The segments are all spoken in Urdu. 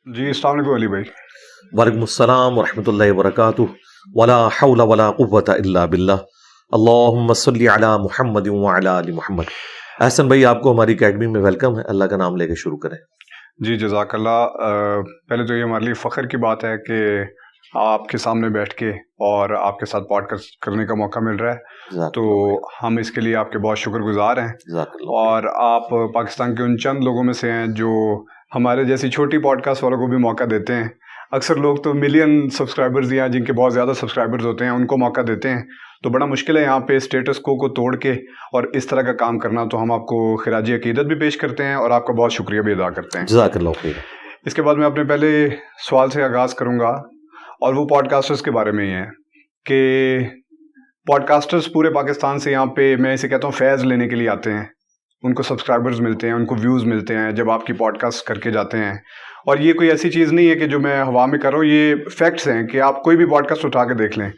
جی السلام علیکم علی بھائی. وعلیکم السلام ورحمۃ اللہ وبرکاتہ. ولا حول ولا قوة الا باللہ. اللہم صلی علی محمد وعلی آل محمد. احسن بھائی، آپ کو ہماری اکیڈمی میں ویلکم ہے. اللہ کا نام لے کے شروع کریں. جی جزاک اللہ. پہلے تو یہ ہمارے لیے فخر کی بات ہے کہ آپ کے سامنے بیٹھ کے اور آپ کے ساتھ پوڈ کاسٹ کرنے کا موقع مل رہا ہے، تو ہم اس کے لیے آپ کے بہت شکر گزار ہیں. اور آپ پاکستان کے ان چند لوگوں میں سے ہیں جو ہمارے جیسی چھوٹی پوڈ کاسٹ والوں کو بھی موقع دیتے ہیں. اکثر لوگ تو ملین سبسکرائبرز یا جن کے بہت زیادہ سبسکرائبرز ہوتے ہیں ان کو موقع دیتے ہیں، تو بڑا مشکل ہے یہاں پہ اسٹیٹس کو توڑ کے اور اس طرح کا کام کرنا. تو ہم آپ کو خراج عقیدت بھی پیش کرتے ہیں اور آپ کا بہت شکریہ بھی ادا کرتے ہیں. جزاک اللہ خیر. اس کے بعد میں اپنے پہلے سوال سے آغاز کروں گا، اور وہ پوڈ کاسٹرز کے بارے میں ہی ہے کہ پوڈ کاسٹرز پورے پاکستان سے یہاں پہ، میں اسے کہتا ہوں، فیض لینے کے لیے آتے ہیں. ان کو سبسکرائبرز ملتے ہیں، ان کو ویوز ملتے ہیں جب آپ کی پوڈ کاسٹ کر کے جاتے ہیں. اور یہ کوئی ایسی چیز نہیں ہے کہ جو میں ہوا میں کر رہا ہوں، یہ فیکٹس ہیں کہ آپ کوئی بھی پوڈ کاسٹ اٹھا کے دیکھ لیں.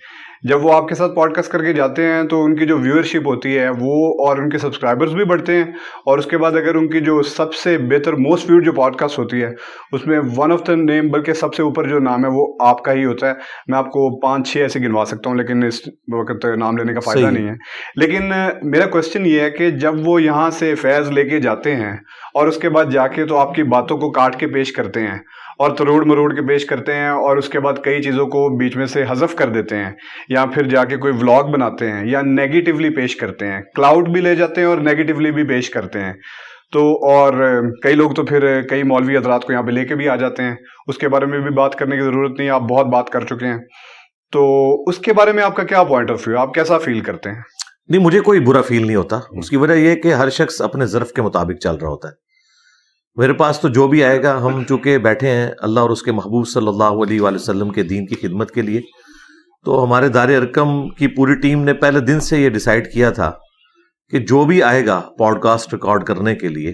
جب وہ آپ کے ساتھ پوڈ کاسٹ کر کے جاتے ہیں تو ان کی جو ویورشپ ہوتی ہے وہ، اور ان کے سبسکرائبرز بھی بڑھتے ہیں. اور اس کے بعد اگر ان کی جو سب سے بہتر موسٹ ویوڈ جو پوڈ کاسٹ ہوتی ہے اس میں ون آف دا نیم، بلکہ سب سے اوپر جو نام ہے وہ آپ کا ہی ہوتا ہے. میں آپ کو 5-6 ایسے گنوا سکتا ہوں، لیکن اس وقت نام لینے کا فائدہ نہیں ہے. لیکن میرا کوشچن یہ ہے کہ جب وہ یہاں سے فیض لے کے جاتے ہیں اور اس کے بعد جا کے تو آپ کی باتوں کو کاٹ کے پیش کرتے ہیں اور تروڑ مروڑ کے پیش کرتے ہیں، اور اس کے بعد کئی چیزوں کو بیچ میں سے حذف کر دیتے ہیں، یا پھر جا کے کوئی ولاگ بناتے ہیں یا نیگیٹیولی پیش کرتے ہیں، کلاؤڈ بھی لے جاتے ہیں اور نیگیٹیولی بھی پیش کرتے ہیں. تو اور کئی لوگ تو پھر کئی مولوی حضرات کو یہاں پہ لے کے بھی آ جاتے ہیں. اس کے بارے میں بھی بات کرنے کی ضرورت نہیں، آپ بہت بات کر چکے ہیں. تو اس کے بارے میں آپ کا کیا پوائنٹ آف ویو، آپ کیسا فیل کرتے ہیں؟ نہیں، مجھے کوئی برا فیل نہیں ہوتا. اس کی وجہ یہ ہے کہ ہر شخص اپنے ظرف کے مطابق چل رہا ہوتا ہے. میرے پاس تو جو بھی آئے گا، ہم چونکہ بیٹھے ہیں اللہ اور اس کے محبوب صلی اللہ علیہ وآلہ وسلم کے دین کی خدمت کے لیے، تو ہمارے دار ارکم کی پوری ٹیم نے پہلے دن سے یہ ڈیسائیڈ کیا تھا کہ جو بھی آئے گا پوڈ کاسٹ ریکارڈ کرنے کے لیے،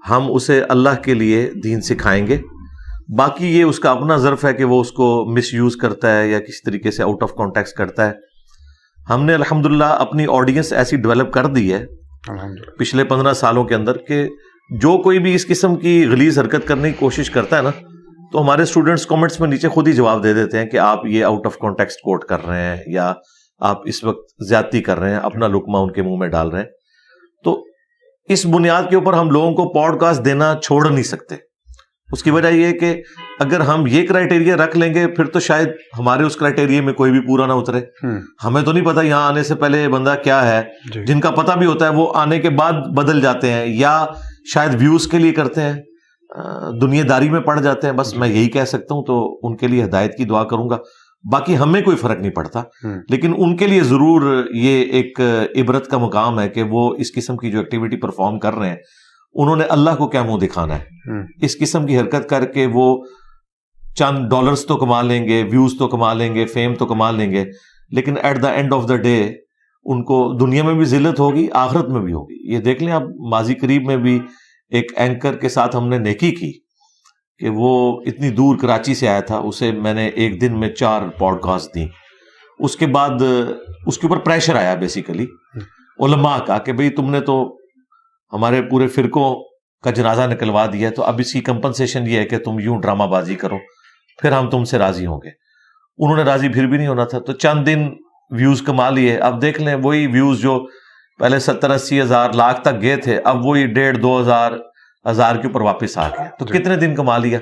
ہم اسے اللہ کے لیے دین سکھائیں گے. باقی یہ اس کا اپنا ظرف ہے کہ وہ اس کو مس یوز کرتا ہے یا کسی طریقے سے آؤٹ آف کانٹیکسٹ کرتا ہے. ہم نے الحمدللہ اپنی آڈینس ایسی ڈیولپ کر دی ہے پچھلے 15 سالوں کے اندر کہ جو کوئی بھی اس قسم کی غلیظ حرکت کرنے کی کوشش کرتا ہے نا، تو ہمارے اسٹوڈنٹس کامنٹس میں نیچے خود ہی جواب دے دیتے ہیں کہ آپ یہ آؤٹ آف کانٹیکسٹ کوٹ کر رہے ہیں یا آپ اس وقت زیادتی کر رہے ہیں، اپنا لقمہ ان کے منہ میں ڈال رہے ہیں. تو اس بنیاد کے اوپر ہم لوگوں کو پوڈ کاسٹ دینا چھوڑ نہیں سکتے. اس کی وجہ یہ ہے کہ اگر ہم یہ کرائٹیریا رکھ لیں گے پھر تو شاید ہمارے اس کرائٹیریا میں کوئی بھی پورا نہ اترے. ہمیں تو نہیں پتا یہاں آنے سے پہلے بندہ کیا ہے. جن کا پتہ بھی ہوتا ہے وہ آنے کے بعد بدل جاتے ہیں، یا شاید ویوز کے لیے کرتے ہیں، دنیا داری میں پڑ جاتے ہیں. بس میں یہی کہہ سکتا ہوں. تو ان کے لیے ہدایت کی دعا کروں گا. باقی ہمیں کوئی فرق نہیں پڑتا، لیکن ان کے لیے ضرور یہ ایک عبرت کا مقام ہے کہ وہ اس قسم کی جو ایکٹیویٹی پرفارم کر رہے ہیں، انہوں نے اللہ کو کیا منہ دکھانا ہے. اس قسم کی حرکت کر کے وہ چند ڈالرز تو کما لیں گے، ویوز تو کما لیں گے، فیم تو کما لیں گے، لیکن at the end of the day ان کو دنیا میں بھی ذلت ہوگی، آخرت میں بھی ہوگی. یہ دیکھ لیں آپ، ماضی قریب میں بھی ایک اینکر کے ساتھ ہم نے نیکی کی کہ وہ اتنی دور کراچی سے آیا تھا، اسے میں نے ایک دن میں 4 پوڈ کاسٹ دی. اس کے بعد اس کے اوپر پریشر آیا بیسیکلی علماء کا کہ بھئی تم نے تو ہمارے پورے فرقوں کا جنازہ نکلوا دیا، تو اب اس کی کمپنسیشن یہ ہے کہ تم یوں ڈرامہ بازی کرو، پھر ہم تم سے راضی ہوں گے. انہوں نے راضی پھر بھی نہیں ہونا تھا، تو چند دن ویوز کما لیے. اب دیکھ لیں وہی ویوز جو پہلے 70-80 ہزار لاکھ تک گئے تھے، اب وہی 1.5-2 ہزار کے اوپر واپس آ گئے. تو کتنے دن کما لیا.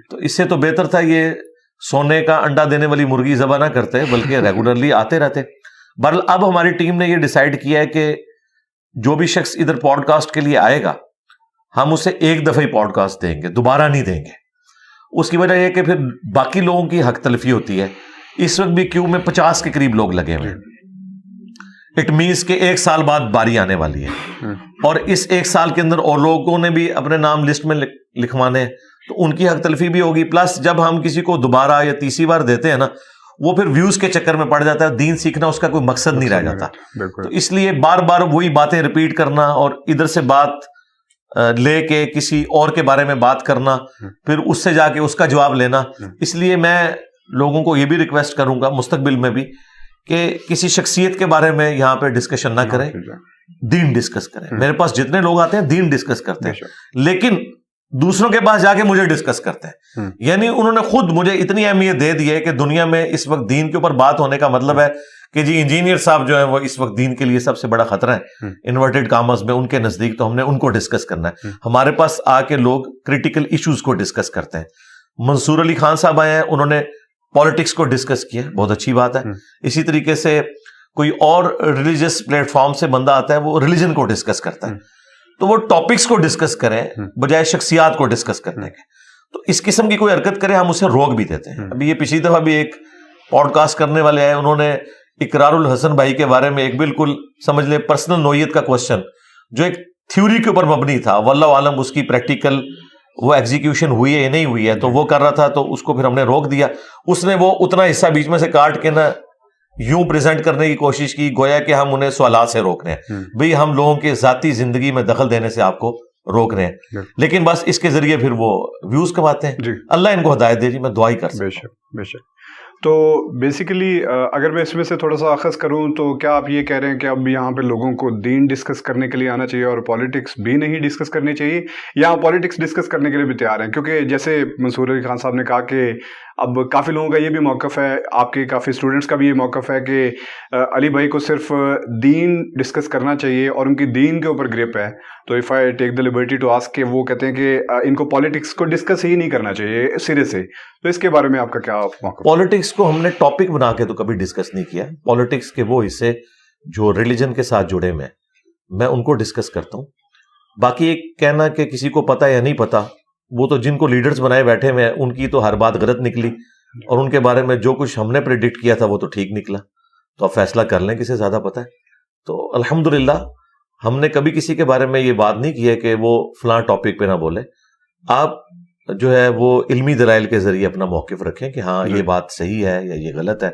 تو اس سے تو بہتر تھا یہ سونے کا انڈا دینے والی مرغی ذبح نہ کرتے بلکہ ریگولرلی آتے رہتے. بہرحال اب ہماری ٹیم نے یہ ڈیسائیڈ کیا ہے کہ جو بھی شخص ادھر پوڈ کاسٹ کے لیے آئے گا، ہم اسے ایک دفعہ ہی پوڈ کاسٹ دیں گے، دوبارہ نہیں دیں گے. اس کی وجہ یہ کہ پھر باقی لوگوں کی حق تلفی ہوتی ہے. اس وقت بھی کیوں میں 50 کے قریب لوگ لگے ہوئے ہیں. اٹ مینس کہ 1 سال بعد باری آنے والی ہے، اور اس 1 سال کے اندر اور لوگوں نے بھی اپنے نام لسٹ میں لکھوانے ہیں، تو ان کی حق تلفی بھی ہوگی. پلس جب ہم کسی کو دوبارہ یا تیسری بار دیتے ہیں نا، وہ پھر ویوز کے چکر میں پڑ جاتا ہے. دین سیکھنا اس کا کوئی مقصد نہیں رہ جاتا. تو اس لیے بار بار وہی باتیں ریپیٹ کرنا اور ادھر سے بات لے کے کسی اور کے بارے میں بات کرنا، پھر اس سے جا کے اس کا جواب لینا. اس لیے میں لوگوں کو یہ بھی ریکویسٹ کروں گا مستقبل میں بھی کہ کسی شخصیت کے بارے میں یہاں پہ ڈسکشن نہ کریں، دین ڈسکس کریں. میرے پاس جتنے لوگ آتے ہیں دین ڈسکس کرتے ہیں، لیکن دوسروں کے پاس جا کے مجھے ڈسکس کرتے ہیں. یعنی انہوں نے خود مجھے اتنی اہمیت دے دی ہے کہ دنیا میں اس وقت دین کے اوپر بات ہونے کا مطلب ہے کہ جی انجینئر صاحب جو ہیں وہ اس وقت دین کے لیے سب سے بڑا خطرہ ہے انورٹڈ کامرس میں ان کے نزدیک, تو ہم نے ان کو ڈسکس کرنا ہے. ہمارے پاس آ کے لوگ کریٹیکل ایشوز کو ڈسکس کرتے ہیں. منصور علی خان صاحب آئے ہیں, انہوں نے پالیٹکس کو ڈسکس کیا, بہت اچھی بات ہے. اسی طریقے سے کوئی اور ریلیجیس پلیٹ فارم سے بندہ آتا ہے, وہ ریلیجن کو ڈسکس کرتا ہے, تو وہ ٹاپکس کو ڈسکس کریں بجائے شخصیات کو ڈسکس کرنے کے. تو اس قسم کی کوئی حرکت کرے ہم اسے روک بھی دیتے ہیں. ابھی یہ پچھلی دفعہ بھی ایک پوڈ کاسٹ کرنے والے آئے, انہوں نے اقرار الحسن بھائی کے بارے میں ایک بالکل سمجھ لیں پرسنل نوعیت کا کوشچن جو ایک تھیوری کے اوپر مبنی تھا, واللہ عالم اس کی پریکٹیکل وہ ایگزیکیوشن ہوئی ہے یا نہیں ہوئی ہے, تو وہ کر رہا تھا, تو اس کو پھر ہم نے روک دیا. اس نے وہ اتنا حصہ بیچ میں سے کاٹ کے نا یوں پریزنٹ کرنے کی کوشش کی گویا کہ ہم انہیں سوالات سے روک رہے ہیں, بھئی ہم لوگوں کے ذاتی زندگی میں دخل دینے سے آپ کو روک رہے ہیں, لیکن بس اس کے ذریعے پھر وہ ویوز کماتے ہیں. اللہ ان کو ہدایت دے, جی میں دعا ہی کر سکتا ہوں. بے شک. تو بیسیکلی اگر میں اس میں سے تھوڑا سا اخذ کروں تو کیا آپ یہ کہہ رہے ہیں کہ اب یہاں پہ لوگوں کو دین ڈسکس کرنے کے لیے آنا چاہیے اور پالیٹکس بھی نہیں ڈسکس کرنی چاہیے, یا پالیٹکس ڈسکس کرنے کے لیے بھی تیار ہیں؟ کیونکہ جیسے منصور علی خان صاحب نے کہا کہ اب کافی لوگوں کا یہ بھی موقف ہے, آپ کے کافی اسٹوڈنٹس کا بھی یہ موقف ہے کہ علی بھائی کو صرف دین ڈسکس کرنا چاہیے اور ان کی دین کے اوپر گرپ ہے. تو if I take the liberty to ask کہ وہ کہتے ہیں کہ ان کو پالیٹکس کو ڈسکس ہی نہیں کرنا چاہیے سرے سے, تو اس کے بارے میں آپ کا کیا موقف؟ پالیٹکس کو ہم نے ٹاپک بنا کے تو کبھی ڈسکس نہیں کیا. پالیٹکس کے وہ حصے جو ریلیجن کے ساتھ جڑے میں ان کو ڈسکس کرتا ہوں. باقی ایک کہنا کہ کسی کو پتا یا نہیں پتا, وہ تو جن کو لیڈرز بنائے بیٹھے ہوئے ہیں ان کی تو ہر بات غلط نکلی, اور ان کے بارے میں جو کچھ ہم نے پریڈکٹ کیا تھا وہ تو ٹھیک نکلا. تو آپ فیصلہ کر لیں کسے زیادہ پتا ہے. تو الحمدللہ ہم نے کبھی کسی کے بارے میں یہ بات نہیں کی ہے کہ وہ فلاں ٹاپک پہ نہ بولے. آپ جو ہے وہ علمی دلائل کے ذریعے اپنا موقف رکھیں کہ ہاں یہ بات صحیح ہے یا یہ غلط ہے.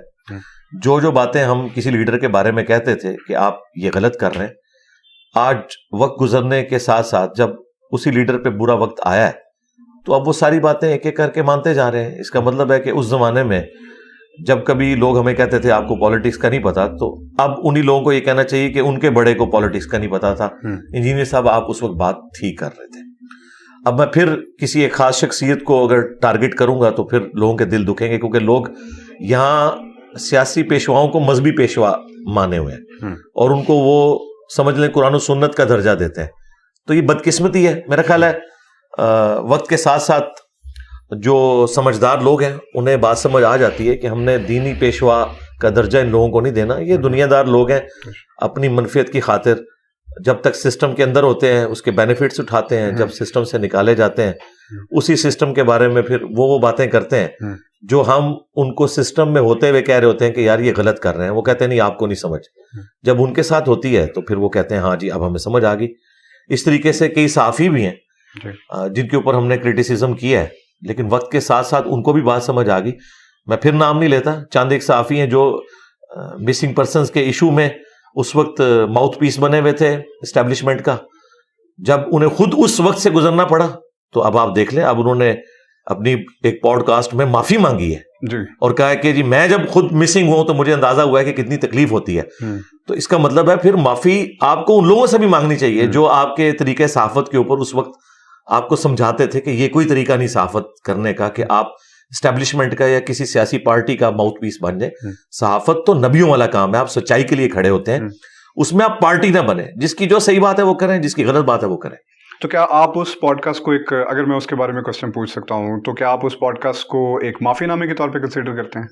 جو باتیں ہم کسی لیڈر کے بارے میں کہتے تھے کہ آپ یہ غلط کر رہے ہیں, آج وقت گزرنے کے ساتھ ساتھ جب اسی لیڈر پہ برا وقت آیا ہے تو اب وہ ساری باتیں ایک ایک کر کے مانتے جا رہے ہیں. اس کا مطلب ہے کہ اس زمانے میں جب کبھی لوگ ہمیں کہتے تھے آپ کو پالیٹکس کا نہیں پتا, تو اب انہی لوگوں کو یہ کہنا چاہیے کہ ان کے بڑے کو پالیٹکس کا نہیں پتا تھا. انجینئر صاحب آپ اس وقت بات ٹھیک کر رہے تھے. اب میں پھر کسی ایک خاص شخصیت کو اگر ٹارگٹ کروں گا تو پھر لوگوں کے دل دکھیں گے, کیونکہ لوگ یہاں سیاسی پیشواؤں کو مذہبی پیشوا مانے ہوئے ہیں اور ان کو وہ سمجھ لیں قرآن و سنت کا درجہ دیتے ہیں. تو یہ بدقسمتی ہے. میرا خیال ہے وقت کے ساتھ ساتھ جو سمجھدار لوگ ہیں انہیں بات سمجھ آ جاتی ہے کہ ہم نے دینی پیشوا کا درجہ ان لوگوں کو نہیں دینا. یہ دنیا دار لوگ ہیں, اپنی منفیت کی خاطر جب تک سسٹم کے اندر ہوتے ہیں اس کے بینیفٹس اٹھاتے ہیں, جب سسٹم سے نکالے جاتے ہیں اسی سسٹم کے بارے میں پھر وہ باتیں کرتے ہیں جو ہم ان کو سسٹم میں ہوتے ہوئے کہہ رہے ہوتے ہیں کہ یار یہ غلط کر رہے ہیں. وہ کہتے ہیں نہیں آپ کو نہیں سمجھ. جب ان کے ساتھ ہوتی ہے تو پھر وہ کہتے ہیں ہاں جی اب ہمیں سمجھ آ گئی. اس طریقے سے کئی صحافی بھی ہیں جن کے اوپر ہم نے کرٹیسزم کیا ہے, لیکن وقت کے ساتھ ساتھ ان کو بھی بات سمجھ آ گئی. میں پھر نام نہیں لیتا, چند ایک صحافی ہیں جو مسنگ پرسنز کے ایشو میں اس وقت ماؤتھ پیس بنے ہوئے تھے اسٹیبلشمنٹ کا. جب انہیں خود اس وقت سے گزرنا پڑا تو اب آپ دیکھ لیں, اب انہوں نے اپنی ایک پوڈ کاسٹ میں معافی مانگی ہے اور کہا ہے کہ جی میں جب خود مسنگ ہوں تو مجھے اندازہ ہوا ہے کہ کتنی تکلیف ہوتی ہے. تو اس کا مطلب ہے پھر معافی آپ کو ان لوگوں سے بھی مانگنی چاہیے جو آپ کے طریقے صحافت کے اوپر اس وقت آپ کو سمجھاتے تھے کہ یہ کوئی طریقہ نہیں صحافت کرنے کا کہ آپ اسٹیبلشمنٹ کا یا کسی سیاسی پارٹی کا ماؤتھ پیس بن جائیں. صحافت تو نبیوں والا کام ہے, آپ سچائی کے لیے کھڑے ہوتے ہیں, اس میں آپ پارٹی نہ بنے. جس کی جو صحیح بات ہے وہ کریں, جس کی غلط بات ہے وہ کریں. تو کیا آپ اس پوڈ کاسٹ کو ایک, اگر میں اس کے بارے میں کوشچن پوچھ سکتا ہوں, تو کیا آپ اس پوڈ کاسٹ کو ایک معافی نامے کے طور پہ کنسیڈر کرتے ہیں؟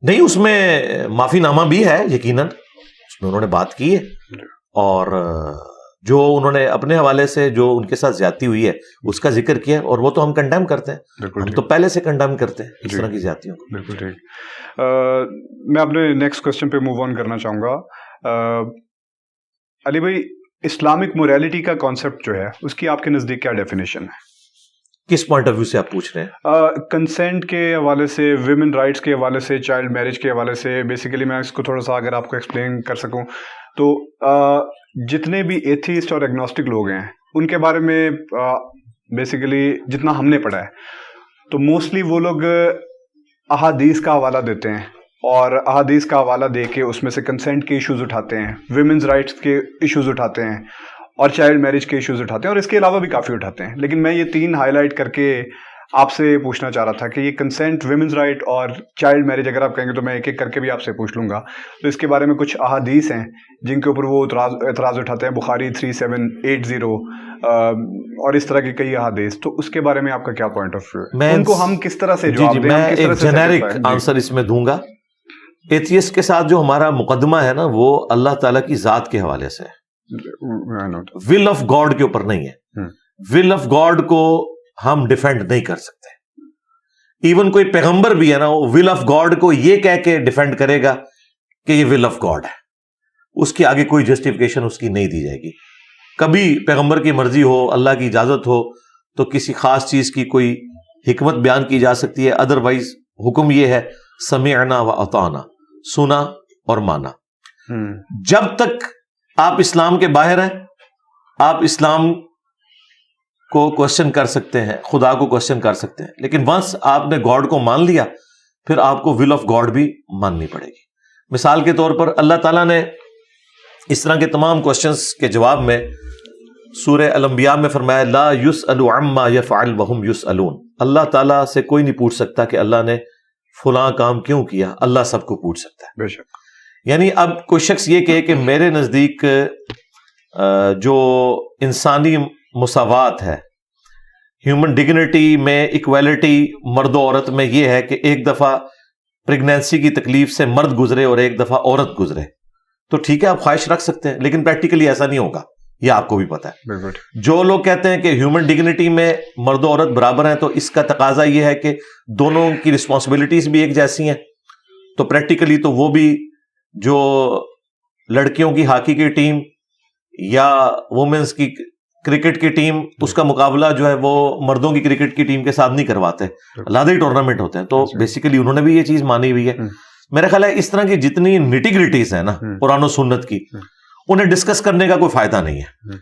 نہیں, اس میں معافی نامہ بھی ہے یقیناً, اس میں انہوں نے بات کی ہے اور جو انہوں نے اپنے حوالے سے جو ان کے ساتھ زیادتی ہوئی ہے اس کا ذکر کیا ہے, اور وہ تو ہم کنڈیم کرتے ہیں, ہم تو پہلے سے کنڈیم کرتے ہیں اس طرح کی زیادتیوں کو. بالکل ٹھیک. میں اپنے نیکسٹ کوسچن پہ موو آن کرنا چاہوں گا. علی بھائی, اسلامک موریلٹی کا کانسیپٹ جو ہے اس کی آپ کے نزدیک کیا ڈیفینیشن ہے؟ کس پوائنٹ آف ویو سے آپ پوچھ رہے ہیں؟ کنسینٹ کے حوالے سے, ویمن رائٹس کے حوالے سے, چائلڈ میرج کے حوالے سے. بیسیکلی میں اس کو تھوڑا سا اگر آپ کو ایکسپلین کر سکوں تو جتنے بھی ایتھیسٹ اور ایگنوسٹک لوگ ہیں ان کے بارے میں بیسیکلی جتنا ہم نے پڑھا ہے تو موسٹلی وہ لوگ احادیث کا حوالہ دیتے ہیں, اور احادیث کا حوالہ دے کے اس میں سے کنسینٹ کے ایشوز اٹھاتے ہیں, ویمنز رائٹس کے ایشوز اٹھاتے ہیں, اور چائلڈ میرج کے ایشوز اٹھاتے ہیں، اور اس کے علاوہ بھی کافی اٹھاتے ہیں. لیکن میں یہ 3 ہائی لائٹ کر کے آپ سے پوچھنا چاہ رہا تھا کہ یہ کنسینٹ، ویمنز رائٹ اور چائلڈ میرج اگر آپ کہیں گے تو میں ایک ایک کر کے بھی آپ سے پوچھ لوں گا. تو اس کے بارے میں کچھ احادیث ہیں جن کے اوپر وہ اعتراض اٹھاتے ہیں، بخاری 3780 اور اس طرح کی کئی احادیث. تو اس کے بارے میں آپ کا کیا پوائنٹ آف ویو ہے؟ ان کو ہم کس طرح سے جواب دیں؟ میں ایک جنیرک آنسر اس میں دوں گا. ایتھیسٹ کے ساتھ جو ہمارا مقدمہ ہے نا، وہ اللہ تعالیٰ کی ذات کے حوالے سے ہے، ول آف گاڈ کے اوپر نہیں ہے. ول آف گاڈ کو ہم ڈیفینڈ نہیں کر سکتے. ایون کوئی پیغمبر بھی ہے نا، وہ ول آف گاڈ کو یہ کہہ کے ڈیفینڈ کرے گا کہ یہ ول آف گاڈ ہے، اس کے آگے کوئی جسٹیفیکیشن اس کی نہیں دی جائے گی. کبھی پیغمبر کی مرضی ہو، اللہ کی اجازت ہو تو کسی خاص چیز کی کوئی حکمت بیان کی جا سکتی ہے، ادروائز حکم یہ ہے سمعنا و اطعنا، سنا اور مانا. جب تک آپ اسلام کے باہر ہیں آپ اسلام کو کوشچن کر سکتے ہیں، خدا کو کوشچن کر سکتے ہیں، لیکن ونس آپ نے گاڈ کو مان لیا پھر آپ کو ول آف گاڈ بھی ماننی پڑے گی. مثال کے طور پر اللہ تعالیٰ نے اس طرح کے تمام کوشچنس کے جواب میں سورہ الانبیاء میں فرمایا لا یسأل عما یفعل وہم یسألون. اللہ تعالیٰ سے کوئی نہیں پوچھ سکتا کہ اللہ نے فلاں کام کیوں کیا، اللہ سب کو پوچھ سکتا ہے. بے شک. یعنی اب کوئی شخص یہ کہے کہ میرے نزدیک جو انسانی مساوات ہے، ہیومن ڈگنیٹی میں ایکویلٹی مرد و عورت میں، یہ ہے کہ ایک دفعہ پریگنینسی کی تکلیف سے مرد گزرے اور ایک دفعہ عورت گزرے، تو ٹھیک ہے آپ خواہش رکھ سکتے ہیں، لیکن پریکٹیکلی ایسا نہیں ہوگا، یہ آپ کو بھی پتا ہے. جو لوگ کہتے ہیں کہ ہیومن ڈگنیٹی میں مرد و عورت برابر ہیں، تو اس کا تقاضا یہ ہے کہ دونوں کی رسپانسبلٹیز بھی ایک جیسی ہیں. تو پریکٹیکلی تو وہ بھی جو لڑکیوں کی ہاکی کی ٹیم یا وومنس کی کرکٹ کی ٹیم، اس کا مقابلہ جو ہے وہ مردوں کی کرکٹ کی ٹیم کے ساتھ نہیں کرواتے، علیحدہ ہی ٹورنامنٹ ہوتے ہیں. تو بیسیکلی انہوں نے بھی یہ چیز مانی ہوئی ہے. میرا خیال ہے اس طرح کی جتنی نیٹی گریٹیز ہیں نا قرآن و سنت کی، انہیں ڈسکس کرنے کا کوئی فائدہ نہیں ہے.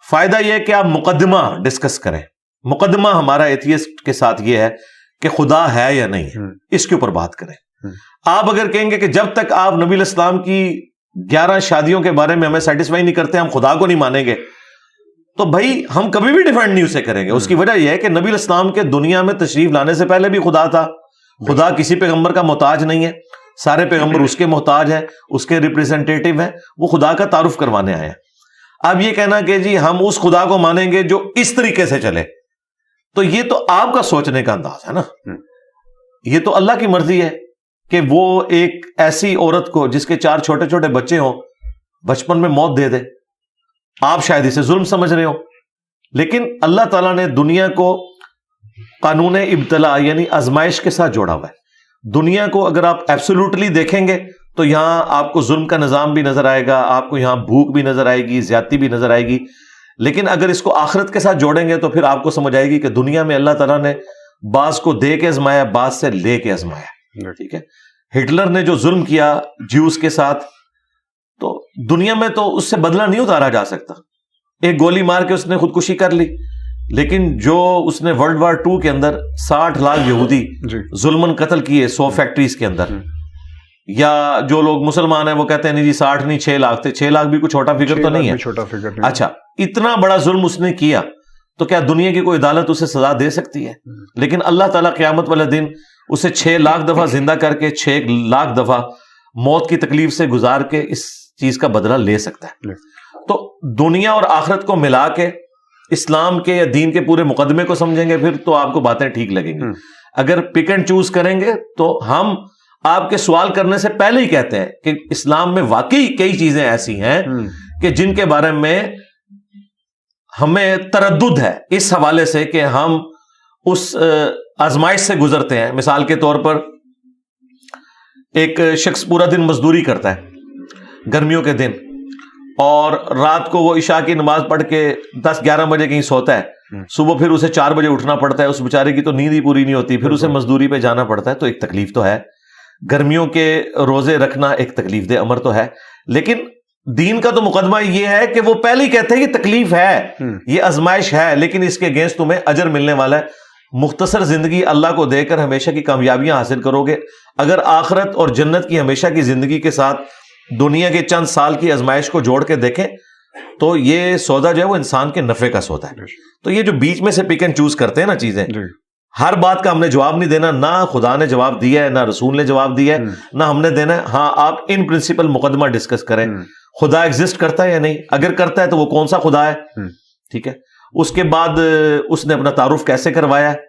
فائدہ یہ ہے کہ آپ مقدمہ ڈسکس کریں. مقدمہ ہمارا ایتھیسٹ کے ساتھ یہ ہے کہ خدا ہے یا نہیں ہے، اس کے اوپر بات کریں. آپ اگر کہیں گے کہ جب تک آپ نبی علیہ السلام کی 11 شادیوں کے بارے میں ہمیں سیٹسفائی نہیں کرتے ہم خدا کو نہیں مانیں گے، تو بھائی ہم کبھی بھی ڈیفینڈ نہیں اسے کریں گے. اس کی وجہ یہ ہے کہ نبی علیہ السلام کے دنیا میں تشریف لانے سے پہلے بھی خدا تھا. خدا کسی پیغمبر کا محتاج نہیں ہے، سارے پیغمبر اس کے محتاج ہیں، اس کے ریپریزنٹیٹیو ہیں، وہ خدا کا تعارف کروانے آئے ہیں. اب یہ کہنا کہ جی ہم اس خدا کو مانیں گے جو اس طریقے سے چلے، تو یہ تو آپ کا سوچنے کا انداز ہے نا. یہ تو اللہ کی مرضی ہے کہ وہ ایک ایسی عورت کو جس کے 4 چھوٹے چھوٹے بچے ہوں بچپن میں موت دے دے. آپ شاید اسے ظلم سمجھ رہے ہو، لیکن اللہ تعالیٰ نے دنیا کو قانون ابتلا یعنی آزمائش کے ساتھ جوڑا ہوا ہے. دنیا کو اگر آپ ایبسولوٹلی دیکھیں گے تو یہاں آپ کو ظلم کا نظام بھی نظر آئے گا، آپ کو یہاں بھوک بھی نظر آئے گی، زیادتی بھی نظر آئے گی. لیکن اگر اس کو آخرت کے ساتھ جوڑیں گے تو پھر آپ کو سمجھ آئے گی کہ دنیا میں اللہ تعالیٰ نے بعض کو دے کے آزمایا، بعض سے لے کے آزمایا. ٹھیک ہے، ہٹلر نے جو ظلم کیا جیوز کے ساتھ، تو دنیا میں تو اس سے بدلہ نہیں اتارا جا سکتا. ایک گولی مار کے اس نے خودکشی کر لی، لیکن جو اس نے ورلڈ وار 2 کے اندر 60 لاکھ یہودی ظلمن قتل کیے 100 فیکٹریز کے اندر، یا جو لوگ مسلمان ہیں وہ کہتے ہیں نہیں جی 60 نہیں 6 لاکھ تھے. 6 لاکھ بھی کوئی چھوٹا فگر تو نہیں ہے. اچھا، اتنا بڑا ظلم اس نے کیا تو کیا دنیا کی کوئی عدالت اسے سزا دے سکتی ہے؟ لیکن اللہ تعالیٰ قیامت والے دن اسے 6 لاکھ دفعہ زندہ کر کے 6 لاکھ دفعہ موت کی تکلیف سے گزار کے اس چیز کا بدلہ لے سکتا ہے. تو دنیا اور آخرت کو ملا کے اسلام کے یا دین کے پورے مقدمے کو سمجھیں گے پھر تو آپ کو باتیں ٹھیک لگیں گی. اگر پک اینڈ چوز کریں گے تو ہم آپ کے سوال کرنے سے پہلے ہی کہتے ہیں کہ اسلام میں واقعی کئی چیزیں ایسی ہیں کہ جن کے بارے میں ہمیں تردد ہے اس حوالے سے کہ ہم اس آزمائش سے گزرتے ہیں. مثال کے طور پر ایک شخص پورا دن مزدوری کرتا ہے گرمیوں کے دن، اور رات کو وہ عشاء کی نماز پڑھ کے 10-11 بجے کہیں سوتا ہے، صبح پھر اسے 4 بجے اٹھنا پڑتا ہے. اس بیچارے کی تو نیند ہی پوری نہیں ہوتی، پھر اسے مزدوری پہ جانا پڑتا ہے. تو ایک تکلیف تو ہے، گرمیوں کے روزے رکھنا ایک تکلیف دہ امر تو ہے. لیکن دین کا تو مقدمہ یہ ہے کہ وہ پہلے ہی کہتے ہیں یہ تکلیف ہے، یہ آزمائش ہے، لیکن اس کے اگینسٹ تمہیں اجر ملنے والا ہے. مختصر زندگی اللہ کو دے کر ہمیشہ کی کامیابیاں حاصل کرو گے. اگر آخرت اور جنت کی ہمیشہ کی زندگی کے ساتھ دنیا کے چند سال کی آزمائش کو جوڑ کے دیکھیں تو یہ سودا جو ہے وہ انسان کے نفع کا سودا ہے. تو یہ جو بیچ میں سے پک اینڈ چوز کرتے ہیں نا چیزیں, ہر بات کا ہم نے جواب نہیں دینا, نہ خدا نے جواب دیا ہے, نہ رسول نے جواب دیا ہے, نہ ہم نے دینا ہے. ہاں آپ ان پرنسپل مقدمہ ڈسکس کریں, خدا ایگزسٹ کرتا ہے یا نہیں, اگر کرتا ہے تو وہ کون سا خدا ہے, ٹھیک ہے. اس کے بعد اس نے اپنا تعارف کیسے کروایا ہے,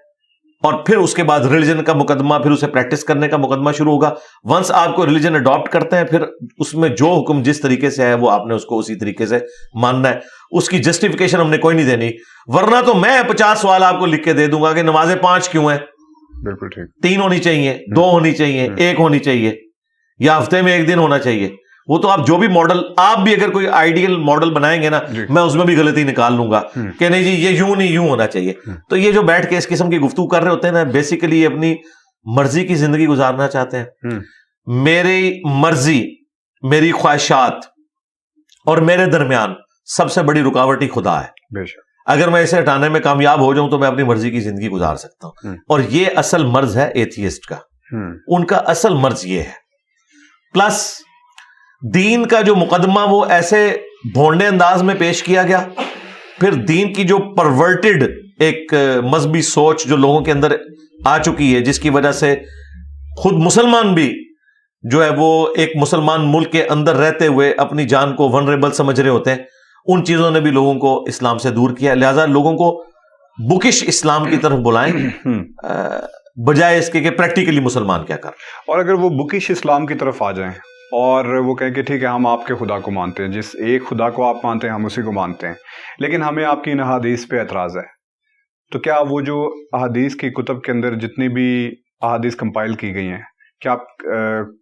اور پھر اس کے بعد ریلیجن کا مقدمہ, پھر اسے پریکٹس کرنے کا مقدمہ شروع ہوگا. ونس آپ کو ریلیجن اڈاپٹ کرتے ہیں, پھر اس میں جو حکم جس طریقے سے ہے وہ آپ نے اس کو اسی طریقے سے ماننا ہے. اس کی جسٹیفیکیشن ہم نے کوئی نہیں دینی, ورنہ تو میں 50 سوال آپ کو لکھ کے دے دوں گا کہ نمازیں 5 کیوں ہیں, بالکل ٹھیک, 3 ہونی چاہیے, 2 ہونی چاہیے, 1 ہونی چاہیے, یا ہفتے میں 1 دن ہونا چاہیے. وہ تو آپ جو بھی ماڈل, آپ بھی اگر کوئی آئیڈیل ماڈل بنائیں گے نا, میں اس میں بھی غلطی نکال لوں گا کہ نہیں جی یہ یوں نہیں یوں ہونا چاہیے. تو یہ جو بیٹھ کے اس قسم کی گفتگو کر رہے ہوتے ہیں نا, بیسیکلی اپنی مرضی کی زندگی گزارنا چاہتے ہیں. میری مرضی, میری خواہشات اور میرے درمیان سب سے بڑی رکاوٹ ہی خدا ہے. اگر میں اسے ہٹانے میں کامیاب ہو جاؤں تو میں اپنی مرضی کی زندگی گزار سکتا ہوں. اور یہ اصل مرض ہے ایتھیسٹ کا, ان کا اصل مرض یہ ہے. پلس دین کا جو مقدمہ وہ ایسے بھونڈے انداز میں پیش کیا گیا, پھر دین کی جو پرورٹڈ ایک مذہبی سوچ جو لوگوں کے اندر آ چکی ہے, جس کی وجہ سے خود مسلمان بھی جو ہے وہ ایک مسلمان ملک کے اندر رہتے ہوئے اپنی جان کو ونریبل سمجھ رہے ہوتے ہیں, ان چیزوں نے بھی لوگوں کو اسلام سے دور کیا. لہذا لوگوں کو بکش اسلام کی طرف بلائیں بجائے اس کے کہ پریکٹیکلی مسلمان کیا کر. اور اگر وہ بکش اسلام کی طرف آ جائیں اور وہ کہیں کہ ٹھیک ہے ہم آپ کے خدا کو مانتے ہیں, جس ایک خدا کو آپ مانتے ہیں ہم اسی کو مانتے ہیں, لیکن ہمیں آپ کی ان احادیث پہ اعتراض ہے, تو کیا وہ جو احادیث کی کتب کے اندر جتنی بھی احادیث کمپائل کی گئی ہیں, کیا آپ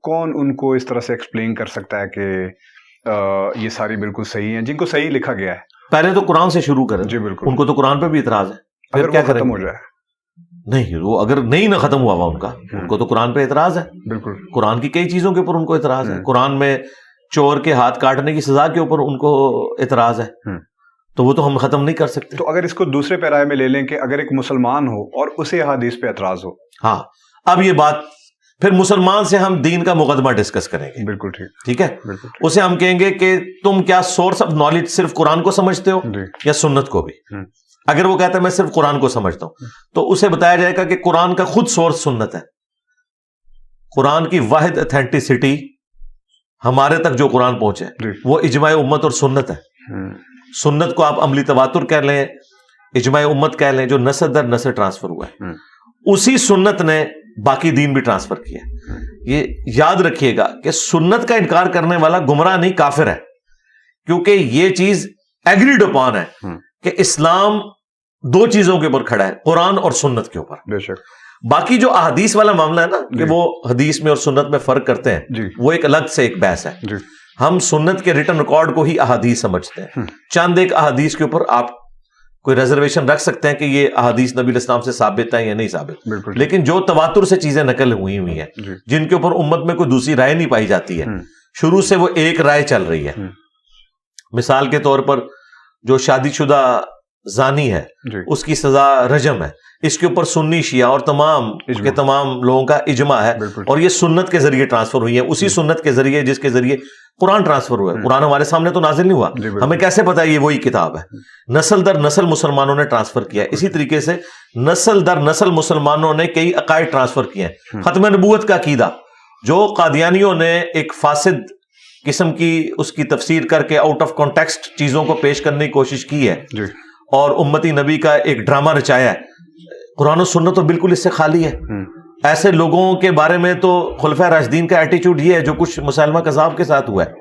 کون ان کو اس طرح سے ایکسپلین کر سکتا ہے کہ یہ ساری بالکل صحیح ہیں, جن کو صحیح لکھا گیا ہے؟ پہلے تو قرآن سے شروع کریں. جی بالکل, ان کو تو قرآن پہ بھی اعتراض ہے, پھر کیا ختم ہو جائے. نہیں, وہ اگر نہیں نہ ختم ہوا ان کا, ان کو تو قرآن پہ اعتراض ہے. بالکل, قرآن کی کئی چیزوں کے اوپر ان کو اعتراض ہے. قرآن میں چور کے ہاتھ کاٹنے کی سزا کے اوپر ان کو اعتراض ہے, تو وہ تو ہم ختم نہیں کر سکتے. تو اگر اس کو دوسرے پیرائے میں لے لیں کہ اگر ایک مسلمان ہو اور اسے احادیث پہ اعتراض ہو, ہاں اب یہ بات پھر مسلمان سے ہم دین کا مقدمہ ڈسکس کریں گے. بالکل ٹھیک, ٹھیک ہے. اسے ہم کہیں گے کہ تم کیا سورس آف نالج صرف قرآن کو سمجھتے ہو یا سنت کو بھی. اگر وہ کہتا ہے میں صرف قرآن کو سمجھتا ہوں, تو اسے بتایا جائے گا کہ قرآن کا خود سورس سنت ہے. قرآن کی واحد اتھینٹسٹی ہمارے تک جو قرآن پہنچے وہ اجماع امت اور سنت ہے. سنت کو آپ عملی تواتر کہہ لیں, اجماع امت کہہ لیں, جو نسل در نسل ٹرانسفر ہوا ہے. اسی سنت نے باقی دین بھی ٹرانسفر کیا. یہ یاد رکھیے گا کہ سنت کا انکار کرنے والا گمراہ نہیں کافر ہے, کیونکہ یہ چیز ایگریڈ اپان ہے کہ اسلام 2 چیزوں کے اوپر کھڑا ہے, قرآن اور سنت کے اوپر. بے شک باقی جو احادیث والا معاملہ ہے نا کہ وہ حدیث میں اور سنت میں فرق کرتے ہیں, وہ ایک الگ سے ایک بحث ہے. ہم سنت کے ریٹن ریکارڈ کو ہی احادیث سمجھتے ہیں. چند ایک احادیث کے اوپر آپ کوئی ریزرویشن رکھ سکتے ہیں کہ یہ احادیث نبی علیہ السلام سے ثابت ہے یا نہیں ثابت, لیکن جو تواتر سے چیزیں نقل ہوئی ہیں جن کے اوپر امت میں کوئی دوسری رائے نہیں پائی جاتی ہے, شروع سے وہ ایک رائے چل رہی ہے. مثال کے طور پر جو شادی شدہ زانی ہے اس کی سزا رجم ہے, اس کے اوپر سنی شیعہ اور تمام کے تمام لوگوں کا اجماع ہے, اور یہ سنت کے ذریعے ٹرانسفر ہوئی ہے. اسی سنت کے ذریعے جس کے ذریعے قرآن ٹرانسفر ہوا ہے. قرآن ہمارے سامنے تو نازل نہیں ہوا, ہمیں کیسے پتا یہ وہی کتاب ہے؟ نسل در نسل مسلمانوں نے ٹرانسفر کیا ہے. اسی طریقے سے نسل در نسل مسلمانوں نے کئی عقائد ٹرانسفر کیے ہیں. ختم نبوت کا عقیدہ جو قادیانیوں نے ایک فاسد قسم کی اس کی تفسیر کر کے آؤٹ آف کانٹیکسٹ چیزوں کو پیش کرنے کی کوشش کی ہے اور امتی نبی کا ایک ڈرامہ رچایا ہے, قرآن و سنت تو بالکل اس سے خالی ہے. ایسے لوگوں کے بارے میں تو خلفائے راشدین کا ایٹیچیوڈ یہ ہے جو کچھ مسلمہ کذاب کے ساتھ ہوا ہے.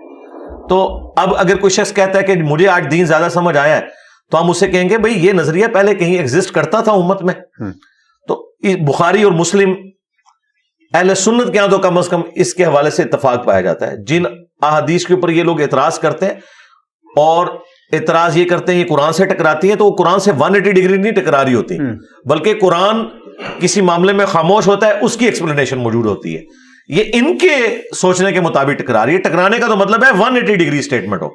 تو اب اگر کوئی شخص کہتا ہے کہ مجھے آج دین زیادہ سمجھ آیا ہے, تو ہم اسے کہیں گے بھئی یہ نظریہ پہلے کہیں ایگزسٹ کرتا تھا امت میں. تو بخاری اور مسلم اہل سنت کے یہاں تو کم از کم اس کے حوالے سے اتفاق پایا جاتا ہے. جن احادیث کے اوپر یہ لوگ اعتراض کرتے ہیں اور اعتراض یہ کرتے ہیں یہ قرآن سے ٹکراتی ہیں, تو وہ قرآن سے 180 ڈگری نہیں ٹکرا رہی ہوتی, بلکہ قرآن کسی معاملے میں خاموش ہوتا ہے, اس کی ایکسپلینیشن موجود ہوتی ہے. یہ ان کے سوچنے کے مطابق ٹکرا رہی ہے. ٹکرانے کا تو مطلب ہے 180 ڈگری اسٹیٹمنٹ ہو.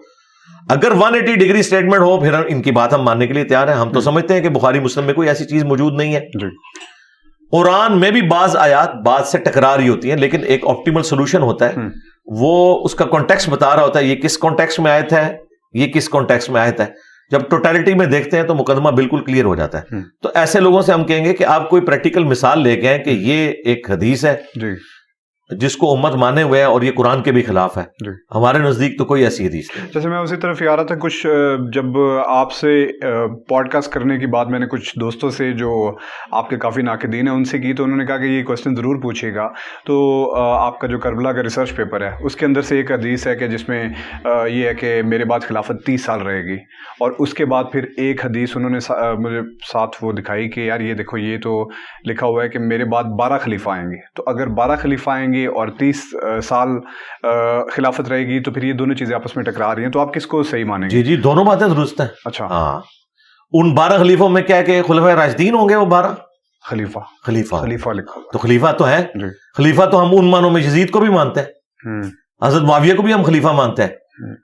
اگر 180 ڈگری اسٹیٹمنٹ ہو پھر ان کی بات ہم ماننے کے لیے تیار ہیں. ہم تو سمجھتے ہیں کہ بخاری مسلم میں کوئی ایسی چیز موجود نہیں ہے. قرآن میں بھی بعض آیات بعض سے ٹکرا رہی ہوتی ہیں, لیکن ایک آپٹیمل سولوشن ہوتا ہے, وہ اس کا کانٹیکسٹ بتا رہا ہوتا ہے. یہ کس کانٹیکسٹ میں آیت ہے, یہ کس کانٹیکسٹ میں آیت ہے. جب ٹوٹیلٹی میں دیکھتے ہیں تو مقدمہ بالکل کلیئر ہو جاتا ہے. تو ایسے لوگوں سے ہم کہیں گے کہ آپ کوئی پریکٹیکل مثال لے کے آئیں کہ یہ ایک حدیث ہے جس کو امت مانے ہوئے ہے اور یہ قرآن کے بھی خلاف ہے. ہمارے نزدیک تو کوئی ایسی حدیث نہیں. جیسے میں اسی طرف آ رہا تھا کچھ جب آپ سے پوڈ کاسٹ کرنے کی بات میں نے کچھ دوستوں سے جو آپ کے کافی ناقدین ہیں ان سے کی، تو انہوں نے کہا کہ یہ کوشچن ضرور پوچھیے گا. تو آپ کا جو کربلا کا ریسرچ پیپر ہے اس کے اندر سے ایک حدیث ہے کہ جس میں یہ ہے کہ میرے بعد خلافت 30 سال رہے گی، اور اس کے بعد پھر ایک حدیث انہوں نے مجھے ساتھ وہ دکھائی کہ یار یہ دیکھو یہ تو لکھا ہوا ہے کہ میرے بعد 12 خلیفہ آئیں گے. تو اگر 12 خلیفہ آئیں گے اور 30 سال خلافت رہے گی تو پھر یہ دونوں چیزیں آپس میں ٹکرا رہی ہیں. تو آپ کس کو صحیح مانیں گے؟ جی دونوں باتیں درست ہیں. اچھا ہاں، ان 12 خلیفوں میں کیا کہ خلفائے راشدین ہوں گے وہ 12 خلیفہ لکھا. تو خلیفہ تو ہے. خلیفہ تو ہم ان معنوں میں یزید کو بھی مانتے ہیں، حضرت معاویہ کو بھی ہم خلیفہ مانتے ہیں،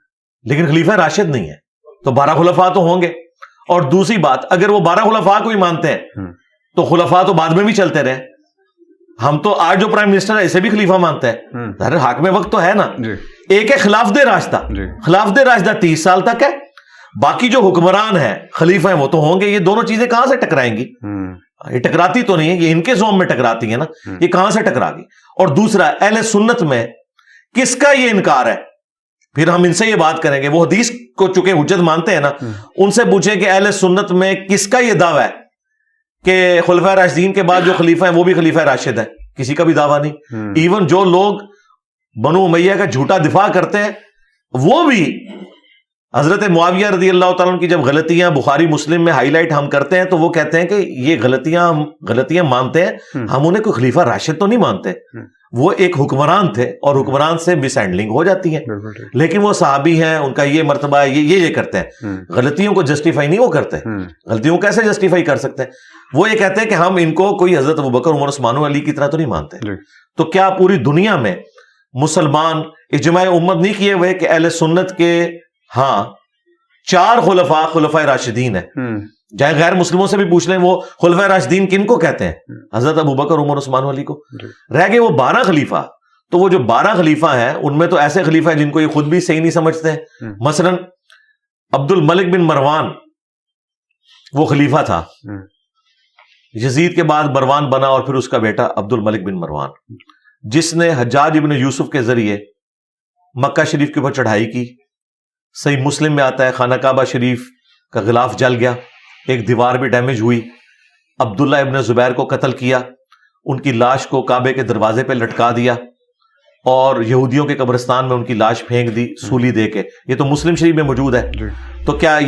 لیکن خلیفہ راشد نہیں ہے. تو 12 خلفاء تو ہوں گے. اور دوسری بات، اگر وہ 12 خلفاء کو ہی مانتے ہیں تو خلفاء تو بعد میں بھی چلتے رہے. ہم تو آج جو پرائم منسٹر ہے اسے بھی خلیفہ مانتا ہے. حاکم وقت تو ہے نا. ایک ہے خلافت راشدہ. خلافت راشدہ 30 سال تک ہے. باقی جو حکمران ہیں خلیفہ ہیں وہ تو ہوں گے. یہ دونوں چیزیں کہاں سے ٹکرائیں گی؟ یہ ٹکراتی تو نہیں ہے، یہ ان کے زوم میں ٹکراتی ہیں نا. یہ کہاں سے ٹکرا گی؟ اور دوسرا، اہل سنت میں کس کا یہ انکار ہے؟ پھر ہم ان سے یہ بات کریں گے. وہ حدیث کو چونکہ حجت مانتے ہیں نا، ان سے پوچھیں کہ اہل سنت میں کس کا یہ دعویٰ ہے کہ خلفائے راشدین کے بعد جو خلیفہ ہیں وہ بھی خلیفہ راشد ہے؟ کسی کا بھی دعویٰ نہیں. ایون جو لوگ بنو امیہ کا جھوٹا دفاع کرتے ہیں وہ بھی حضرت معاویہ رضی اللہ تعالیٰ عنہ کی جب غلطیاں بخاری مسلم میں ہائی لائٹ ہم کرتے ہیں تو وہ کہتے ہیں کہ یہ غلطیاں مانتے ہیں، ہم انہیں کوئی خلیفہ راشد تو نہیں مانتے. وہ ایک حکمران تھے اور حکمران سے مس ہینڈلنگ ہو جاتی ہے، لیکن وہ صحابی ہیں، ان کا یہ مرتبہ ہے، یہ کرتے ہیں. غلطیوں کو جسٹیفائی نہیں وہ کرتے. غلطیوں کو کیسے جسٹیفائی کر سکتے ہیں؟ وہ یہ کہتے ہیں کہ ہم ان کو کوئی حضرت ابوبکر عمر عثمان و علی کی طرح تو نہیں مانتے. تو کیا پوری دنیا میں مسلمان اجماع امت نہیں کیے ہوئے کہ اہل سنت کے ہاں 4 خلفائے راشدین ہیں؟ چاہے غیر مسلموں سے بھی پوچھ لیں وہ خلفائے راشدین کن کو کہتے ہیں؟ حضرت ابوبکر عمر عثمان و علی کو. رہ گئے وہ 12 خلیفہ. تو وہ جو 12 خلیفہ ہیں ان میں تو ایسے خلیفہ ہیں جن کو یہ خود بھی صحیح نہیں سمجھتے ہیں. مثلا عبد الملک بن مروان وہ خلیفہ تھا، یزید کے بعد مروان بنا اور پھر اس کا بیٹا عبد الملک بن مروان، جس نے حجاج ابن یوسف کے ذریعے مکہ شریف کے اوپر چڑھائی کی. صحیح مسلم میں آتا ہے خانہ کعبہ شریف کا غلاف جل گیا، ایک دیوار بھی ڈیمیج ہوئی. عبداللہ ابن زبیر کو قتل کیا، ان کی لاش کو کعبے کے دروازے پہ لٹکا دیا اور یہودیوں کے قبرستان میں ان کی لاش پھینک دی سولی دے کے. یہ تو مسلم شریف میں موجود ہے. تو کیا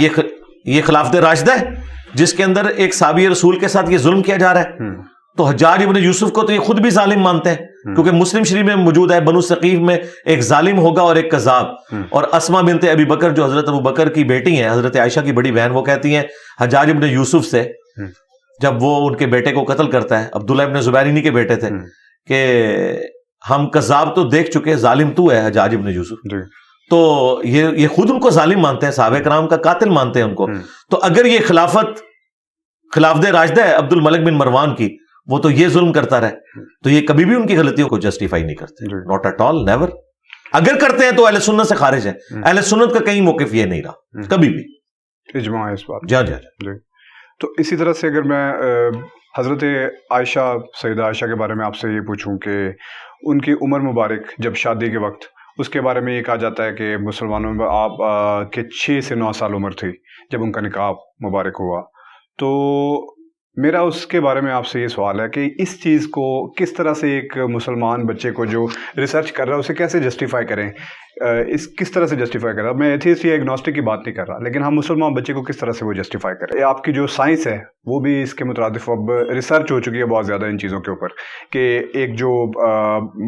یہ خلافت راشدہ ہے جس کے اندر ایک صحابی رسول کے ساتھ یہ ظلم کیا جا رہا ہے؟ تو حجاج ابن یوسف کو تو یہ خود بھی ظالم مانتے ہیں کیونکہ مسلم شریف میں موجود ہے بنو ثقیف میں ایک ظالم ہوگا اور ایک کذاب. اور اسما بنت ابی بکر جو حضرت ابو بکر کی بیٹی ہیں، حضرت عائشہ کی بڑی بہن، وہ کہتی ہیں حجاج ابن یوسف سے جب وہ ان کے بیٹے کو قتل کرتا ہے، عبداللہ ابن زبیر انہی کے بیٹے تھے، کہ ہم کذاب تو دیکھ چکے، ظالم تو ہے حجاج ابن یوسف. تو یہ خود ان کو ظالم مانتے ہیں، صحابہ کرام کا قاتل مانتے ہیں ان کو. تو اگر یہ خلافت راشدہ ہے عبد الملک بن مروان کی، وہ تو یہ ظلم کرتا رہے، تو یہ کبھی بھی ان کی غلطیوں کو جسٹیفائی نہیں کرتے. Not at all, never. اگر کرتے ہیں تو اہل سنت سے خارج ہیں. اہل سنت کا کہیں موقف یہ نہیں رہا کبھی بھی. اجماع ہے اس بات. جی. تو اسی طرح سے اگر میں حضرت عائشہ، سیدہ عائشہ کے بارے میں آپ سے یہ پوچھوں کہ ان کی عمر مبارک جب شادی کے وقت، اس کے بارے میں یہ کہا جاتا ہے کہ مسلمانوں میں آپ کے 6 سے 9 سال عمر تھی جب ان کا نکاح مبارک ہوا. تو میرا اس کے بارے میں آپ سے یہ سوال ہے کہ اس چیز کو کس طرح سے ایک مسلمان بچے کو جو ریسرچ کر رہا ہے اسے کیسے جسٹیفائی کریں، کس طرح سے جسٹیفائی کر رہا ہے؟ میں ایتھیسٹ یا ایگنوسٹک کی بات نہیں کر رہا، لیکن ہم مسلمان بچے کو کس طرح سے وہ جسٹیفائی کریں؟ آپ کی جو سائنس ہے وہ بھی اس کے مترادف اب ریسرچ ہو چکی ہے بہت زیادہ ان چیزوں کے اوپر، کہ ایک جو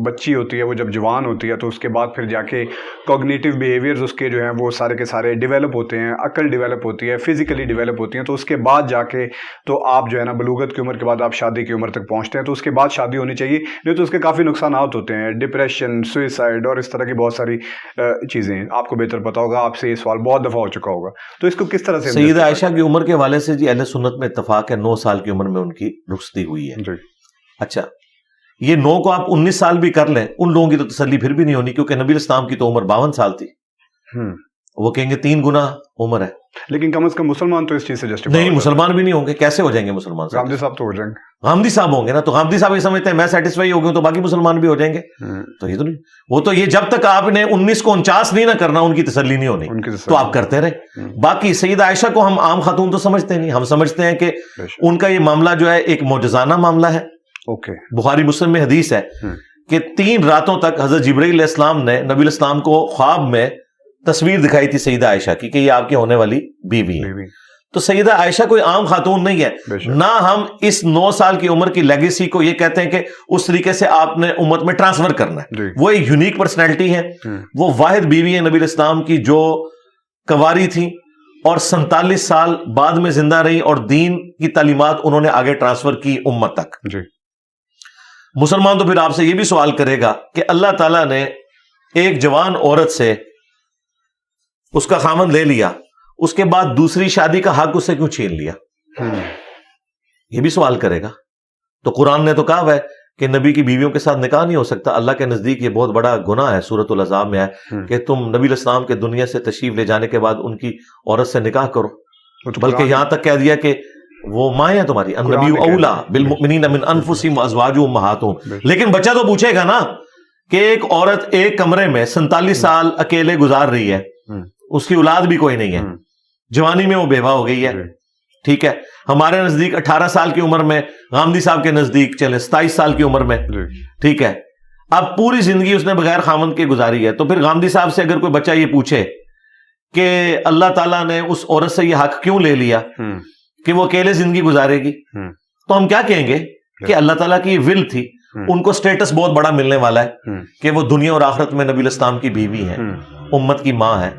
بچی ہوتی ہے وہ جب جوان ہوتی ہے تو اس کے بعد پھر جا کے کوگنیٹیو بیہیویئرز اس کے جو ہیں وہ سارے کے سارے ڈیولپ ہوتے ہیں، عقل ڈیولپ ہوتی ہے، فزیکلی ڈیولپ ہوتی ہیں. تو اس کے بعد جا کے تو آپ جو ہے نا بلوغت کی عمر کے بعد آپ شادی کی عمر تک پہنچتے ہیں. تو اس کے بعد شادی ہونی چاہیے، نہیں تو اس کے کافی نقصانات ہوتے ہیں، ڈپریشن، سوئسائڈ اور اس طرح کی بہت ساری چیزیں. آپ کو بہتر پتا ہوگا، آپ سے یہ سوال بہت دفعہ ہو چکا ہوگا. تو اس کو کس طرح سے؟ سیدہ عائشہ کی عمر کے حوالے سے جی اہل سنت میں اتفاق ہے، 9 سال کی عمر میں ان کی رخصتی ہوئی ہے. جی. اچھا، یہ 9 کو آپ 19 سال بھی کر لیں، ان لوگوں کی تو تسلی پھر بھی نہیں ہونی، کیونکہ نبی اسلام کی تو عمر 52 سال تھی. وہ کہیں گے 3 گنا عمر ہے. لیکن کم از کم مسلمان تو اس چیز سے جسٹیفائی نہیں, مسلمان بھی نہیں ہوں گے. کیسے ہو جائیں گے مسلمان؟ غامدی صاحب تو ہو جائیں گے. غامدی صاحب ہوں گے نا, تو غامدی صاحب یہ سمجھتے ہیں میں سیٹسفائی ہو گیا تو باقی مسلمان بھی ہو جائیں گے. تو یہ تو نہیں, وہ تو یہ جب تک آپ نے 19 کو 49 نہیں نہ کرنا ان کی تسلی نہیں ہونی, تو آپ کرتے رہے. باقی سیدہ عائشہ کو ہم عام خاتون تو سمجھتے نہیں, ہم سمجھتے ہیں کہ ان کا یہ معاملہ جو ہے ایک معجزانہ معاملہ ہے. بخاری مسلم میں حدیث ہے کہ 3 راتوں تک حضرت جبرائیل علیہ السلام نے نبی علیہ السلام کو خواب میں تصویر دکھائی تھی سیدہ عائشہ کی کہ یہ آپ کی ہونے والی بیوی ہے. تو سیدہ عائشہ کوئی عام خاتون نہیں ہے. نہ ہم اس 9 سال کی عمر کی لیگیسی کو یہ کہتے ہیں کہ اس طریقے سے آپ نے امت میں ٹرانسفر کرنا ہے. وہ ایک یونیک پرسنالٹی ہے. وہ واحد بیوی ہے نبی علیہ السلام کی جو کنواری تھی اور 47 سال بعد میں زندہ رہی اور دین کی تعلیمات انہوں نے آگے ٹرانسفر کی امت تک. مسلمان تو پھر آپ سے یہ بھی سوال کرے گا کہ اللہ تعالیٰ نے ایک جوان عورت سے اس کا خامند لے لیا, اس کے بعد دوسری شادی کا حق اس سے کیوں چھین لیا؟ یہ بھی سوال کرے گا. تو قرآن نے تو کہا ہے کہ نبی کی بیویوں کے ساتھ نکاح نہیں ہو سکتا. اللہ کے نزدیک یہ بہت بڑا گناہ ہے. سورۃ الاحزاب میں ہے کہ تم نبی علیہ السلام کے دنیا سے تشریف لے جانے کے بعد ان کی عورت سے نکاح کرو, بلکہ یہاں تک کہہ دیا کہ وہ مائیں ہیں تمہاری, النبی اولا بالمؤمنین من انفسہم وازواجہم امہاتہم. لیکن بچہ تو پوچھے گا نا کہ ایک عورت ایک کمرے میں 47 سال اکیلے گزار رہی ہے, اس کی اولاد بھی کوئی نہیں ہے, جوانی میں وہ بیوہ ہو گئی ہے, ٹھیک ہے. ہمارے نزدیک 18 سال کی عمر میں, غامدی صاحب کے نزدیک چلے 27 سال کی عمر میں, ٹھیک ہے. اب پوری زندگی اس نے بغیر خامند کے گزاری ہے. تو پھر غامدی صاحب سے اگر کوئی بچہ یہ پوچھے کہ اللہ تعالیٰ نے اس عورت سے یہ حق کیوں لے لیا کہ وہ اکیلے زندگی گزارے گی, تو ہم کیا کہیں گے کہ اللہ تعالیٰ کی ول تھی, ان کو سٹیٹس بہت بڑا ملنے والا ہے کہ وہ دنیا اور آخرت میں نبی علیہ السلام کی بیوی ہے, امت کی ماں ہے.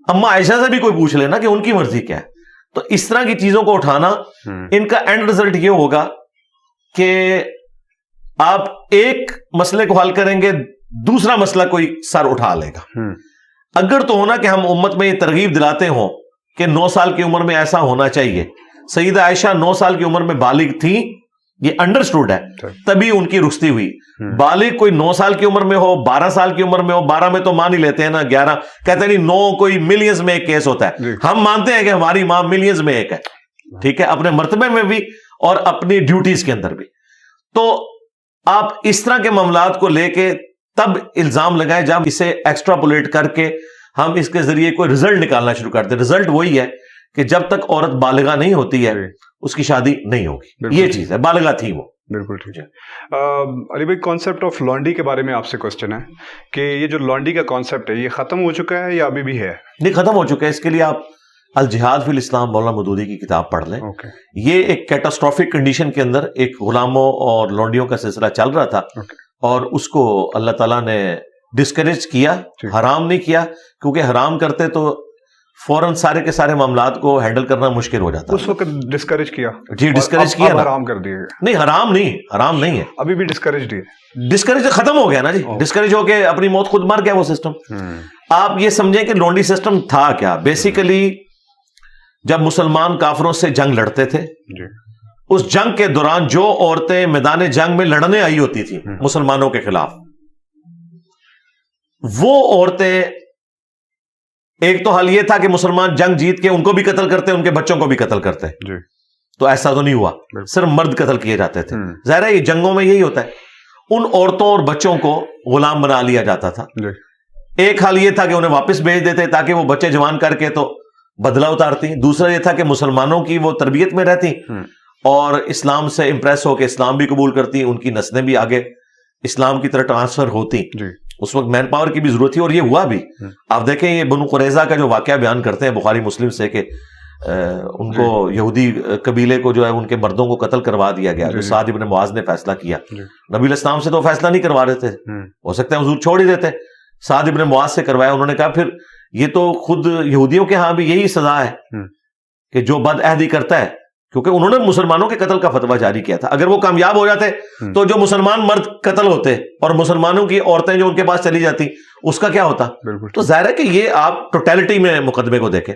اما عائشہ سے بھی کوئی پوچھ لینا کہ ان کی مرضی کیا ہے. تو اس طرح کی چیزوں کو اٹھانا, ان کا اینڈ رزلٹ یہ ہوگا کہ آپ ایک مسئلے کو حل کریں گے, دوسرا مسئلہ کوئی سر اٹھا لے گا. اگر تو ہونا کہ ہم امت میں یہ ترغیب دلاتے ہوں کہ 9 سال کی عمر میں ایسا ہونا چاہیے. سیدہ عائشہ 9 سال کی عمر میں بالغ تھی, یہ انڈرسٹوڈ ہے, تبھی ان کی رخصتی ہوئی. بالغ کوئی 9 سال کی عمر میں ہو, 12 سال کی عمر میں ہو, 12 میں تو مان ہی لیتے ہیں نا, 11 کہتے ہیں نہیں, 9 کوئی ملینز میں ایک کیس ہوتا ہے. ہم مانتے ہیں کہ ہماری ماں ملینز میں ایک ہے, ٹھیک ہے, اپنے مرتبے میں بھی اور اپنی ڈیوٹیز کے اندر بھی. تو آپ اس طرح کے معاملات کو لے کے تب الزام لگائیں جب اسے ایکسٹراپولیٹ کر کے ہم اس کے ذریعے کوئی رزلٹ نکالنا شروع کرتے. رزلٹ وہی ہے کہ جب تک عورت بالغہ نہیں ہوتی ہے اس کی شادی نہیں ہوگی. یہ چیز ہے, بالغہ تھی وہ. بالکل ٹھیک ہے. علی بھائی, کانسیپٹ آف لانڈی کے بارے میں آپ سے کوسچن ہے کہ یہ جو لانڈی کا کانسیپٹ ہے یہ ختم ہو چکا ہے یا ابھی بھی ہے؟ نہیں, ختم ہو چکا ہے. اس کے لیے آپ الجہاد فی الاسلام مولانا مودودی کی کتاب پڑھ لیں. یہ ایک کیٹاسٹرافک کنڈیشن کے اندر ایک غلاموں اور لانڈیوں کا سلسلہ چل رہا تھا, اور اس کو اللہ تعالیٰ نے ڈسکریج کیا, حرام نہیں کیا, کیونکہ حرام کرتے تو فوراً سارے کے سارے معاملات کو ہینڈل کرنا مشکل ہو جاتا. اس وقت ڈسکریج کیا, جی ڈسکریج کیا, حرام کر دیا. نہیں حرام نہیں ہے, ابھی بھی ڈسکریج ہے. ڈسکریج ختم ہو گیا نا جی, ڈسکریج ہو کے اپنی موت خود مر گیا وہ سسٹم. آپ یہ سمجھیں کہ لونڈی سسٹم تھا کیا. بیسیکلی جب مسلمان کافروں سے جنگ لڑتے تھے, اس جنگ کے دوران جو عورتیں میدان جنگ میں لڑنے آئی ہوتی تھی مسلمانوں کے خلاف, وہ عورتیں, ایک تو حال یہ تھا کہ مسلمان جنگ جیت کے ان کو بھی قتل کرتے, ان کے بچوں کو بھی قتل کرتے. تو ایسا تو نہیں ہوا, صرف مرد قتل کیے جاتے تھے. ظاہر ہے یہ جنگوں میں یہی ہوتا ہے, ان عورتوں اور بچوں کو غلام بنا لیا جاتا تھا. ایک حال یہ تھا کہ انہیں واپس بھیج دیتے تاکہ وہ بچے جوان کر کے تو بدلہ اتارتی. دوسرا یہ تھا کہ مسلمانوں کی وہ تربیت میں رہتی اور اسلام سے امپریس ہو کے اسلام بھی قبول کرتی, ان کی نسلیں بھی آگے اسلام کی طرح ٹرانسفر ہوتی. اس وقت مین پاور کی بھی ضرورت تھی, اور یہ ہوا بھی. آپ دیکھیں یہ بنو قریظہ کا جو واقعہ بیان کرتے ہیں بخاری مسلم سے کہ ان کو یہودی قبیلے کو جو ہے ان کے مردوں کو قتل کروا دیا گیا. جو سعد ابن معاذ نے فیصلہ کیا, نبی علیہ السلام سے تو فیصلہ نہیں کروا رہے تھے, ہو سکتا ہے حضور چھوڑ ہی دیتے. سعد ابن معاذ سے کروایا. انہوں نے کہا پھر یہ تو خود یہودیوں کے ہاں بھی یہی سزا ہے کہ جو بد عہدی کرتا ہے, کیونکہ انہوں نے مسلمانوں کے قتل کا فتویٰ جاری کیا تھا. اگر وہ کامیاب ہو جاتے تو جو مسلمان مرد قتل ہوتے اور مسلمانوں کی عورتیں جو ان کے پاس چلی جاتی, اس کا کیا ہوتا. تو ظاہر ہے کہ یہ آپ ٹوٹیلٹی میں مقدمے کو دیکھیں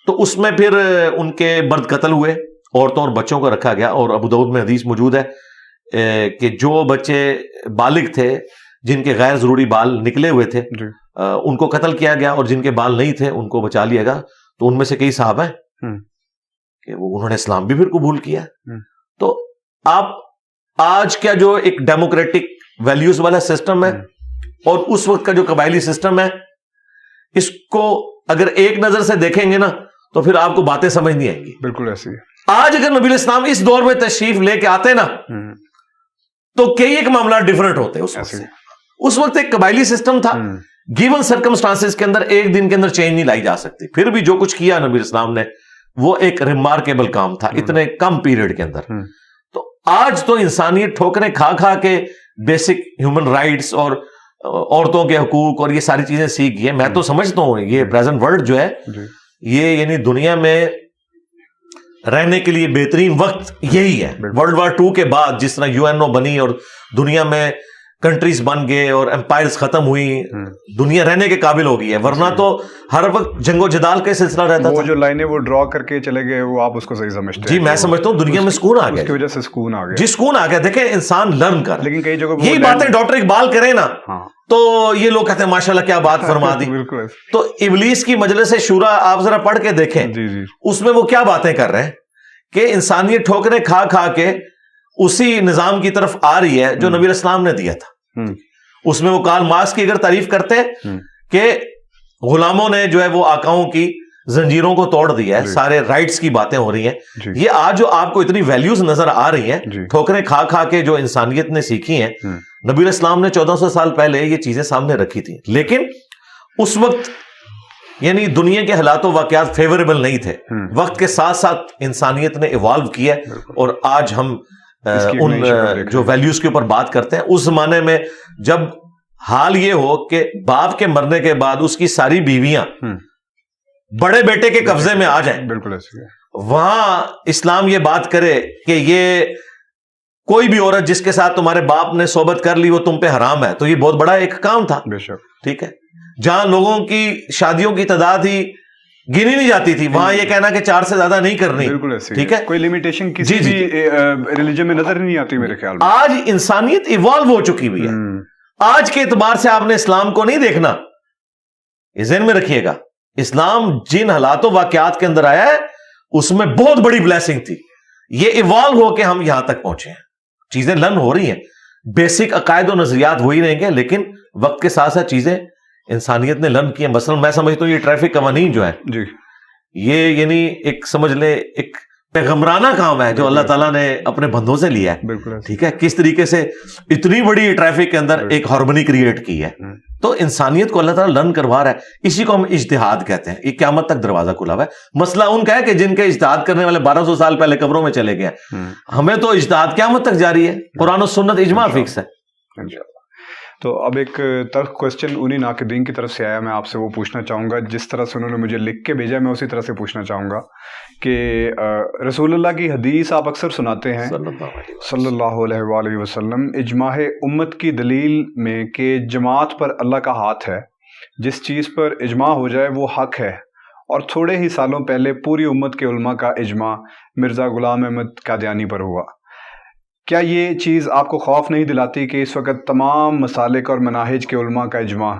تو اس میں پھر ان کے مرد قتل ہوئے, عورتوں اور بچوں کو رکھا گیا. اور ابو داؤد میں حدیث موجود ہے کہ جو بچے بالغ تھے جن کے غیر ضروری بال نکلے ہوئے تھے ان کو قتل کیا گیا اور جن کے بال نہیں تھے ان کو بچا لیا گیا. تو ان میں سے کئی صحابہ ہیں کہ انہوں نے اسلام بھی پھر قبول کیا. تو آپ آج کا جو ایک ڈیموکریٹک ویلیوز والا سسٹم ہے اور اس وقت کا جو قبائلی سسٹم ہے, اس کو اگر ایک نظر سے دیکھیں گے نا تو پھر آپ کو باتیں سمجھ نہیں آئیں گی. بالکل ایسی ہے. آج اگر نبی اسلام اس دور میں تشریف لے کے آتے نا تو کئی ایک معاملات ڈیفرنٹ ہوتے ہیں. اس وقت ایک قبائلی سسٹم تھا, گیون سرکمسٹانسز کے اندر ایک دن کے اندر چینج نہیں لائی جا سکتی. پھر بھی جو کچھ کیا نبی اسلام نے وہ ایک ریمارکیبل کام تھا اتنے کم پیریڈ کے اندر. تو آج تو انسانیت ٹھوکریں کھا کھا کے بیسک ہیومن رائٹس اور عورتوں کے حقوق اور یہ ساری چیزیں سیکھ گئی ہے. میں تو سمجھتا ہوں یہ پریزنٹ ورلڈ جو ہے یہ یعنی دنیا میں رہنے کے لیے بہترین وقت یہی ہے. ورلڈ وار 2 کے بعد جس طرح UNO بنی اور دنیا میں کنٹریز بن گئے اور امپائرز ختم ہوئی, دنیا رہنے کے قابل ہو گئی ہے. ورنہ تو ہر وقت جنگ و جدال کا سلسلہ رہتا تھا. وہ جو لائنیں وہ ڈرا کر کے چلے گئے وہ آپ اس کو صحیح سمجھتے ہیں. جی میں سمجھتا ہوں دنیا میں سکون آ گیا, اس کی وجہ سے سکون آ گیا. جی سکون آ گیا. دیکھیں انسان لرن کر, لیکن کئی جگہ یہی باتیں ڈاکٹر اقبال کریں نا تو یہ لوگ کہتے ہیں ماشاءاللہ کیا بات فرما دی. تو ابلیس کی مجلس شورا آپ ذرا پڑھ کے دیکھیں, اس میں وہ کیا باتیں کر رہے ہیں کہ انسانیت ٹھوکریں کھا کھا کے اسی نظام کی طرف آ رہی ہے جو نبی اسلام نے دیا تھا. اس میں وہ کارل مارکس کی اگر تعریف کرتے ہیں کہ غلاموں نے جو ہے وہ آقاؤں کی زنجیروں کو توڑ دیا ہے, سارے رائٹس کی باتیں ہو رہی ہیں. یہ آج جو آپ کو اتنی ویلیوز نظر آ رہی ہیں ٹھوکریں کھا کھا کے جو انسانیت نے سیکھی ہیں, نبی اسلام نے 1400 سال پہلے یہ چیزیں سامنے رکھی تھی. لیکن اس وقت یعنی دنیا کے حالات و واقعات فیوریبل نہیں تھے. وقت کے ساتھ ساتھ انسانیت نے ایوالو کیا اور آج ہم ان جو ویلیوز کے اوپر بات کرتے ہیں. اس زمانے میں جب حال یہ ہو کہ باپ کے مرنے کے بعد اس کی ساری بیویاں بڑے بیٹے کے قبضے میں آ جائیں, بالکل ایسی ہے. وہاں اسلام یہ بات کرے کہ یہ کوئی بھی عورت جس کے ساتھ تمہارے باپ نے صحبت کر لی وہ تم پہ حرام ہے, تو یہ بہت بڑا ایک کام تھا. بے شک. ٹھیک ہے, جہاں لوگوں کی شادیوں کی تعداد ہی گنی نہیں جاتی تھی وہاں یہ کہنا کہ 4 سے زیادہ نہیں کرنی. بالکل ایسے. ٹھیک ہے, کوئی لمیٹیشن کسی بھی ریلیجن میں نظر نہیں آتی میرے خیال میں. آج انسانیت ایوالو ہو چکی ہوئی ہے. آج کے اعتبار سے آپ نے اسلام کو نہیں دیکھنا, یہ ذہن میں رکھیے گا. اسلام جن حالات و واقعات کے اندر آیا ہے اس میں بہت بڑی بلیسنگ تھی. یہ ایوالو ہو کے ہم یہاں تک پہنچے ہیں. چیزیں لرن ہو رہی ہیں, بیسک عقائد و نظریات وہی رہیں گے, لیکن وقت کے ساتھ ساتھ چیزیں انسانیت نے لرن کی ہیں. مثلا میں سمجھتا ہوں یہ ٹریفک قوانین جو ہے یہ یعنی ایک سمجھ لے ایک پیغمبرانہ کام ہے جو اللہ تعالیٰ نے اپنے بندوں سے لیا ہے. ٹھیک ہے, کس طریقے سے اتنی بڑی ٹریفک کے اندر ایک ہارمونی کریٹ کی ہے. تو انسانیت کو اللہ تعالیٰ لرن کروا رہا ہے. اسی کو ہم اجتہاد کہتے ہیں. یہ قیامت تک دروازہ کھلا ہوا ہے. مسئلہ ان کا ہے کہ جن کے اجتہاد کرنے والے 1200 سال پہلے قبروں میں چلے گئے ہیں. ہمیں تو اجتہاد قیامت تک جاری ہے. قرآن و سنت اجماع فکس ہے. تو اب ایک تلخ کوشچن انہی ناقدین کی طرف سے آیا, میں آپ سے وہ پوچھنا چاہوں گا جس طرح سے انہوں نے مجھے لکھ کے بھیجا, میں اسی طرح سے پوچھنا چاہوں گا کہ رسول اللہ کی حدیث آپ اکثر سناتے ہیں صلی اللہ علیہ وآلہ وسلم, اجماع امت کی دلیل میں کہ جماعت پر اللہ کا ہاتھ ہے, جس چیز پر اجماع ہو جائے وہ حق ہے, اور تھوڑے ہی سالوں پہلے پوری امت کے علماء کا اجماع مرزا غلام احمد قادیانی پر ہوا. کیا یہ چیز آپ کو خوف نہیں دلاتی کہ اس وقت تمام مسالک اور مناہج کے علماء کا اجماع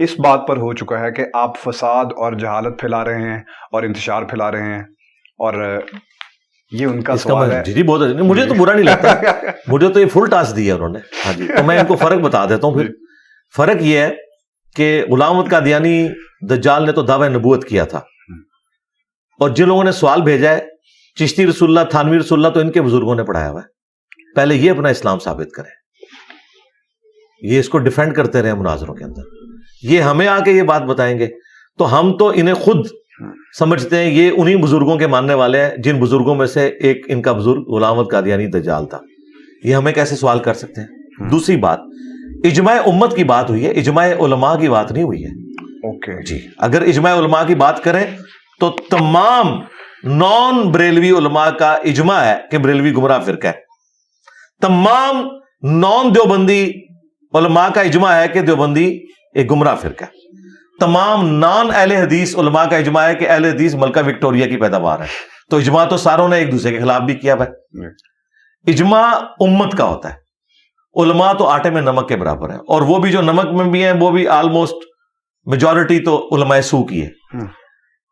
اس بات پر ہو چکا ہے کہ آپ فساد اور جہالت پھیلا رہے ہیں اور انتشار پھیلا رہے ہیں؟ اور یہ ان کا سوال ہے. جی بہت اچھا, مجھے تو برا نہیں لگتا, مجھے تو یہ فل ٹاسک دیا انہوں نے. ہاں جی, تو میں ان کو فرق بتا دیتا ہوں. پھر فرق یہ ہے کہ غلام احمد قادیانی دجال نے تو دعوی نبوت کیا تھا, اور جن لوگوں نے سوال بھیجا ہے چشتی رسول اللہ, تھانوی رسول اللہ, تو ان کے بزرگوں نے پڑھایا ہوا ہے. پہلے یہ اپنا اسلام ثابت کریں, یہ اس کو ڈیفینڈ کرتے رہے مناظروں کے اندر, یہ ہمیں آ کے یہ بات بتائیں گے تو ہم تو انہیں خود سمجھتے ہیں یہ انہی بزرگوں کے ماننے والے ہیں جن بزرگوں میں سے ایک ان کا بزرگ غلام احمد قادیانی دجال تھا. یہ ہمیں کیسے سوال کر سکتے ہیں؟ دوسری بات, اجماع امت کی بات ہوئی ہے, اجماع علماء کی بات نہیں ہوئی ہے. اوکے جی, اگر اجماع علماء کی بات کریں تو تمام نان بریلوی علماء کا اجماع ہے کہ بریلوی گمراہ فرقہ ہے. تمام نان دیوبندی علماء کا اجماع ہے کہ دیوبندی ایک گمراہ فرقہ ہے. تمام نان اہل حدیث علماء کا اجماع ہے کہ اہل حدیث ملکہ وکٹوریہ کی پیداوار ہے. تو اجماع تو ساروں نے ایک دوسرے کے خلاف بھی کیا ہوا ہے. اجماع امت کا ہوتا ہے, علماء تو آٹے میں نمک کے برابر ہیں, اور وہ بھی جو نمک میں بھی ہیں وہ بھی آلموسٹ میجورٹی تو علماء سو کی ہے.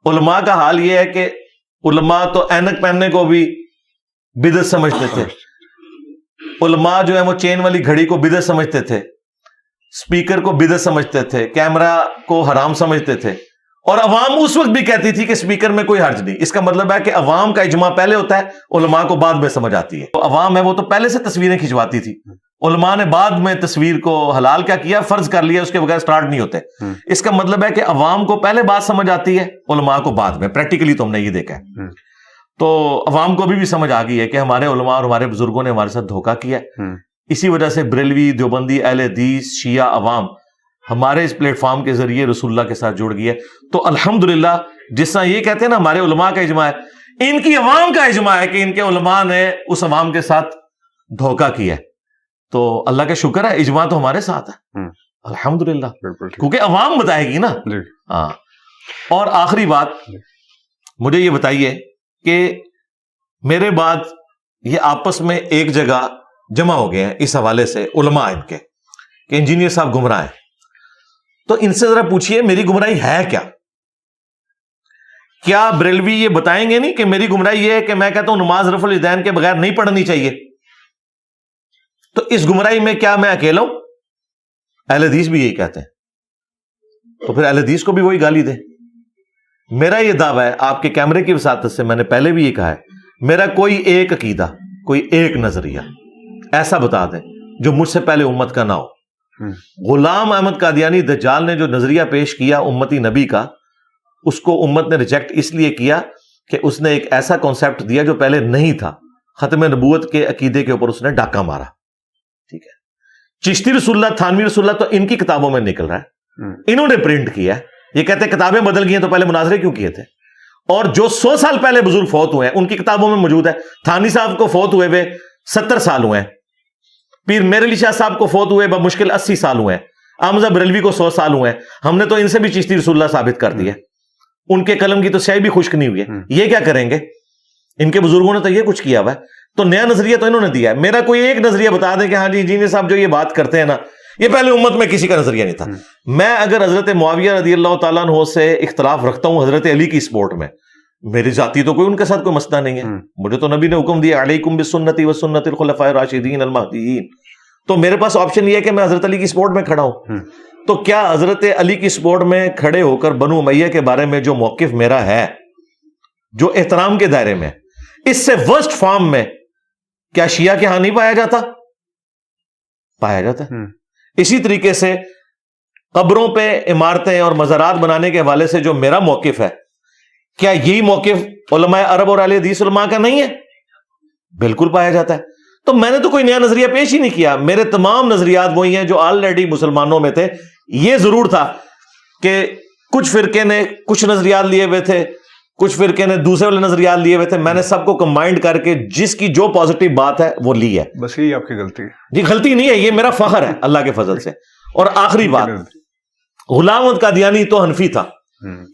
علماء کا حال یہ ہے کہ علماء تو اینک پہننے کو بھی بدعت سمجھتے تھے. علماء جو ہے وہ چین والی گھڑی کو بدعت سمجھتے تھے, اسپیکر کو بدعت سمجھتے تھے, کیمرہ کو حرام سمجھتے تھے, اور عوام اس وقت بھی کہتی تھی کہ اسپیکر میں کوئی حرج نہیں. اس کا مطلب ہے کہ عوام کا اجماع پہلے ہوتا ہے, علماء کو بعد میں سمجھ آتی ہے. تو عوام ہے وہ تو پہلے سے تصویریں کھنچواتی تھی, علماء نے بعد میں تصویر کو حلال کیا کیا, فرض کر لیا, اس کے بغیر سٹارٹ نہیں ہوتے. اس کا مطلب ہے کہ عوام کو پہلے بات سمجھ آتی ہے, علماء کو بعد میں. پریکٹیکلی تو ہم نے یہ دیکھا ہے. تو عوام کو بھی سمجھ آ گئی ہے کہ ہمارے علماء اور ہمارے بزرگوں نے ہمارے ساتھ دھوکہ کیا ہے. اسی وجہ سے بریلوی, دیوبندی, اہل حدیث, شیعہ عوام ہمارے اس پلیٹ فارم کے ذریعے رسول اللہ کے ساتھ جڑ گئی ہے. تو الحمدللہ جس طرح یہ کہتے ہیں نا ہمارے علماء کا اجماع ہے, ان کی عوام کا اجماع ہے کہ ان کے علماء نے اس عوام کے ساتھ دھوکہ کیا ہے. تو اللہ کا شکر ہے, اجماع تو ہمارے ساتھ ہے الحمدللہ, کیونکہ عوام بتائے گی نا. ہاں. اور آخری بات مجھے یہ بتائیے کہ میرے بعد یہ آپس میں ایک جگہ جمع ہو گئے ہیں اس حوالے سے علماء ان کے کہ انجینئر صاحب گمراہ ہیں. تو ان سے ذرا پوچھئے میری گمراہی ہے کیا؟ کیا بریلوی یہ بتائیں گے نہیں کہ میری گمراہی یہ ہے کہ میں کہتا ہوں نماز رفع الیدین کے بغیر نہیں پڑھنی چاہیے؟ تو اس گمراہی میں کیا میں اکیلا ہوں؟ اہل حدیث بھی یہی کہتے ہیں, تو پھر اہل حدیث کو بھی وہی گالی دے. میرا یہ دعویٰ ہے آپ کے کیمرے کی وساطت سے, میں نے پہلے بھی یہ کہا ہے, میرا کوئی ایک عقیدہ, کوئی ایک نظریہ ایسا بتا دیں جو مجھ سے پہلے امت کا نہ ہو. غلام احمد قادیانی دجال نے جو نظریہ پیش کیا امتی نبی کا, اس کو امت نے ریجیکٹ اس لیے کیا کہ اس نے ایک ایسا کانسیپٹ دیا جو پہلے نہیں تھا. ختم نبوت کے عقیدے کے اوپر اس نے ڈاکہ مارا. ٹھیک ہے, چشتی رسول اللہ, تھانوی رسول اللہ تو ان کی کتابوں میں نکل رہا ہے, انہوں نے پرنٹ کیا ہے. یہ کہتے ہیں کتابیں بدل گئی ہیں تو پہلے مناظرے کیوں کیے تھے؟ اور جو 100 سال پہلے بزرگ فوت ہوئے ہیں ان کی کتابوں میں موجود ہے. تھانی صاحب کو فوت ہوئے 70 سال ہوئے ہیں, پیر میر علی شاہ صاحب کو فوت ہوئے بمشکل 80 سال ہوئے ہیں, احمد بریلوی کو 100 سال ہوئے ہیں. ہم نے تو ان سے بھی چشتی رسول اللہ ثابت کر دیا, ان کے قلم کی تو سیاہی بھی خشک نہیں ہوئی ہے. یہ کیا کریں گے؟ ان کے بزرگوں نے تو یہ کچھ کیا ہوا ہے. تو نیا نظریہ تو انہوں نے دیا ہے. میرا کوئی ایک نظریہ بتا دیں کہ ہاں جی انجینئر صاحب جو یہ بات کرتے ہیں نا, یہ پہلے امت میں کسی کا نظریہ نہیں تھا. میں اگر حضرت معاویہ رضی اللہ تعالیٰ عنہ سے اختلاف رکھتا ہوں حضرت علی کی سپورٹ میں, میری ذاتی تو کوئی ان کے ساتھ کوئی مسئلہ نہیں ہے. مجھے تو نبی نے حکم دیا علیکم بسنتی وسنت الخلفاء الراشدین المہدیین, تو میرے پاس آپشن یہ ہے کہ میں حضرت علی کی سپورٹ میں کھڑا ہوں. تو کیا حضرت علی کی سپورٹ میں کھڑے ہو کر بنو امیہ کے بارے میں جو موقف میرا ہے, جو احترام کے دائرے میں, اس سے ورسٹ فارم میں کیا شیعہ کے ہاں نہیں پایا جاتا؟ پایا جاتا ہے. اسی طریقے سے قبروں پہ عمارتیں اور مزارات بنانے کے حوالے سے جو میرا موقف ہے, کیا یہی موقف علماء عرب اور اہل حدیث علماء کا نہیں ہے؟ بالکل پایا جاتا ہے. تو میں نے تو کوئی نیا نظریہ پیش ہی نہیں کیا, میرے تمام نظریات وہی ہیں جو آلریڈی مسلمانوں میں تھے. یہ ضرور تھا کہ کچھ فرقے نے کچھ نظریات لیے ہوئے تھے, کچھ فرقے نے دوسرے والے نظریات لیے ہوئے تھے, میں نے سب کو کمبائنڈ کر کے جس کی جو پازیٹیو بات ہے وہ لی ہے. بس یہی آپ کی غلطی ہے. جی غلطی نہیں ہے, یہ میرا فخر ہے اللہ کے فضل سے. اور آخری بات, غلام احمد قادیانی تو حنفی تھا,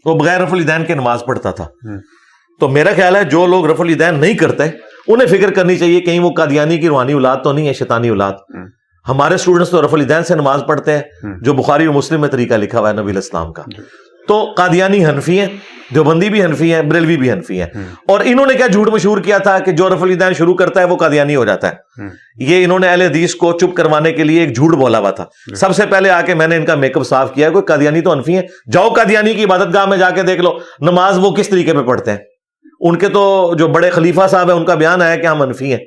وہ بغیر رفع الیدین کے نماز پڑھتا تھا. تو میرا خیال ہے جو لوگ رفع الیدین نہیں کرتے انہیں فکر کرنی چاہیے کہیں وہ قادیانی کی روحانی اولاد تو نہیں ہے, شیطانی اولاد. ہمارے اسٹوڈنٹس تو رفع الیدین سے نماز پڑھتے ہیں جو بخاری و مسلم میں طریقہ لکھا ہوا ہے نبی علیہ السلام کا. تو قادیانی حنفی ہیں, دیوبندی بھی حنفی ہیں, بریلوی بھی حنفی ہیں. اور انہوں نے کیا جھوٹ مشہور کیا تھا کہ جو رفع الیدین شروع کرتا ہے وہ قادیانی ہو جاتا ہے. یہ انہوں نے اہل حدیث کو چپ کروانے کے لیے ایک جھوٹ بولا ہوا تھا. سب سے پہلے آ کے میں نے ان کا میک اپ صاف کیا, کوئی قادیانی تو حنفی ہیں, جاؤ قادیانی کی عبادت گاہ میں جا کے دیکھ لو نماز وہ کس طریقے پہ پڑھتے ہیں. ان کے تو جو بڑے خلیفہ صاحب ہیں ان کا بیان آیا کہ ہم حنفی ہیں.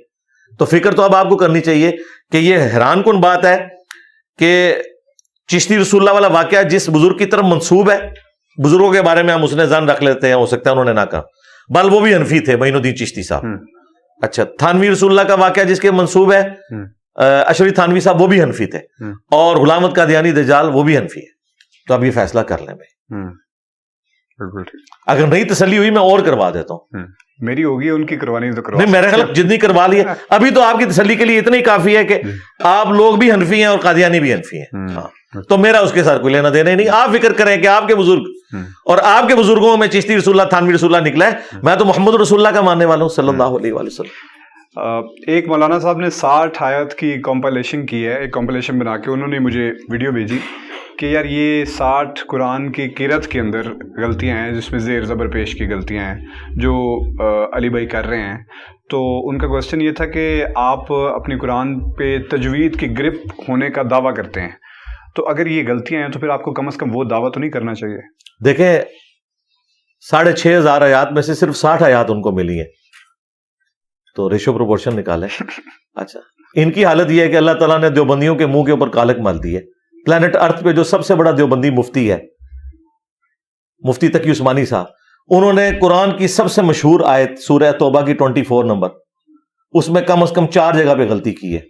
تو فکر تو اب آپ کو کرنی چاہیے کہ یہ حیران کن بات ہے کہ چشتی رسول اللہ والا واقعہ جس بزرگ کی طرف منسوب ہے, بزرگوں کے بارے میں ہم اس نے ظن رکھ لیتے ہیں, ہو سکتا ہے انہوں نے نہ کہا, بل وہ بھی حنفی تھے, معین الدین چشتی صاحب. اچھا, تھانوی رسول اللہ کا واقعہ جس کے منسوب ہے اشری تھانوی صاحب, وہ بھی حنفی تھے. اور غلام احمد قادیانی دجال وہ بھی حنفی ہے. تو اب یہ فیصلہ کر لیں بھائی, اگر نہیں تسلی ہوئی میں اور کروا دیتا ہوں. میری ہوگی, ان کی کروانی تو کروا نہیں, میرے خیال جتنی کروا لی ہے ابھی تو آپ کی تسلی کے لیے اتنا ہی کافی ہے کہ آپ لوگ بھی حنفی ہیں اور قادیانی بھی حنفی ہیں. تو میرا اس کے ساتھ کوئی لینا دینا نہیں. آپ فکر کریں کہ آپ کے بزرگ اور آپ کے بزرگوں میں چشتی رسول اللہ, تھانوی رسول اللہ نکلا ہے. میں تو محمد رسول اللہ کا ماننے والا ہوں صلی اللہ علیہ وآلہ وسلم. ایک مولانا صاحب نے 60 آیت کی کمپائلیشن کی ہے, ایک کمپائلیشن بنا کے انہوں نے مجھے ویڈیو بھیجی. کہ یار یہ 60 قرآن کی قرأت کے اندر غلطیاں ہیں جس میں زیر زبر پیش کی غلطیاں ہیں جو علی بھائی کر رہے ہیں، تو ان کا کوشچن یہ تھا کہ آپ اپنی قرآن پہ تجوید کی گرپ ہونے کا دعویٰ کرتے ہیں، تو اگر یہ غلطیاں ہیں تو پھر آپ کو کم از کم وہ دعویٰ تو نہیں کرنا چاہیے؟ دیکھیں 6,500 آیات میں سے صرف 60 آیات ان کو ملی ہیں، تو ریشو پروپورشن نکالیں۔ اچھا، ان کی حالت یہ ہے کہ اللہ تعالیٰ نے دیوبندیوں کے منہ کے اوپر کالک مال دی ہے۔ پلانٹ ارتھ پہ جو سب سے بڑا دیوبندی مفتی ہے، مفتی تقی عثمانی صاحب، انہوں نے قرآن کی سب سے مشہور آیت سورہ توبہ کی 24 نمبر، اس میں کم از کم 4 جگہ پہ غلطی کی ہے،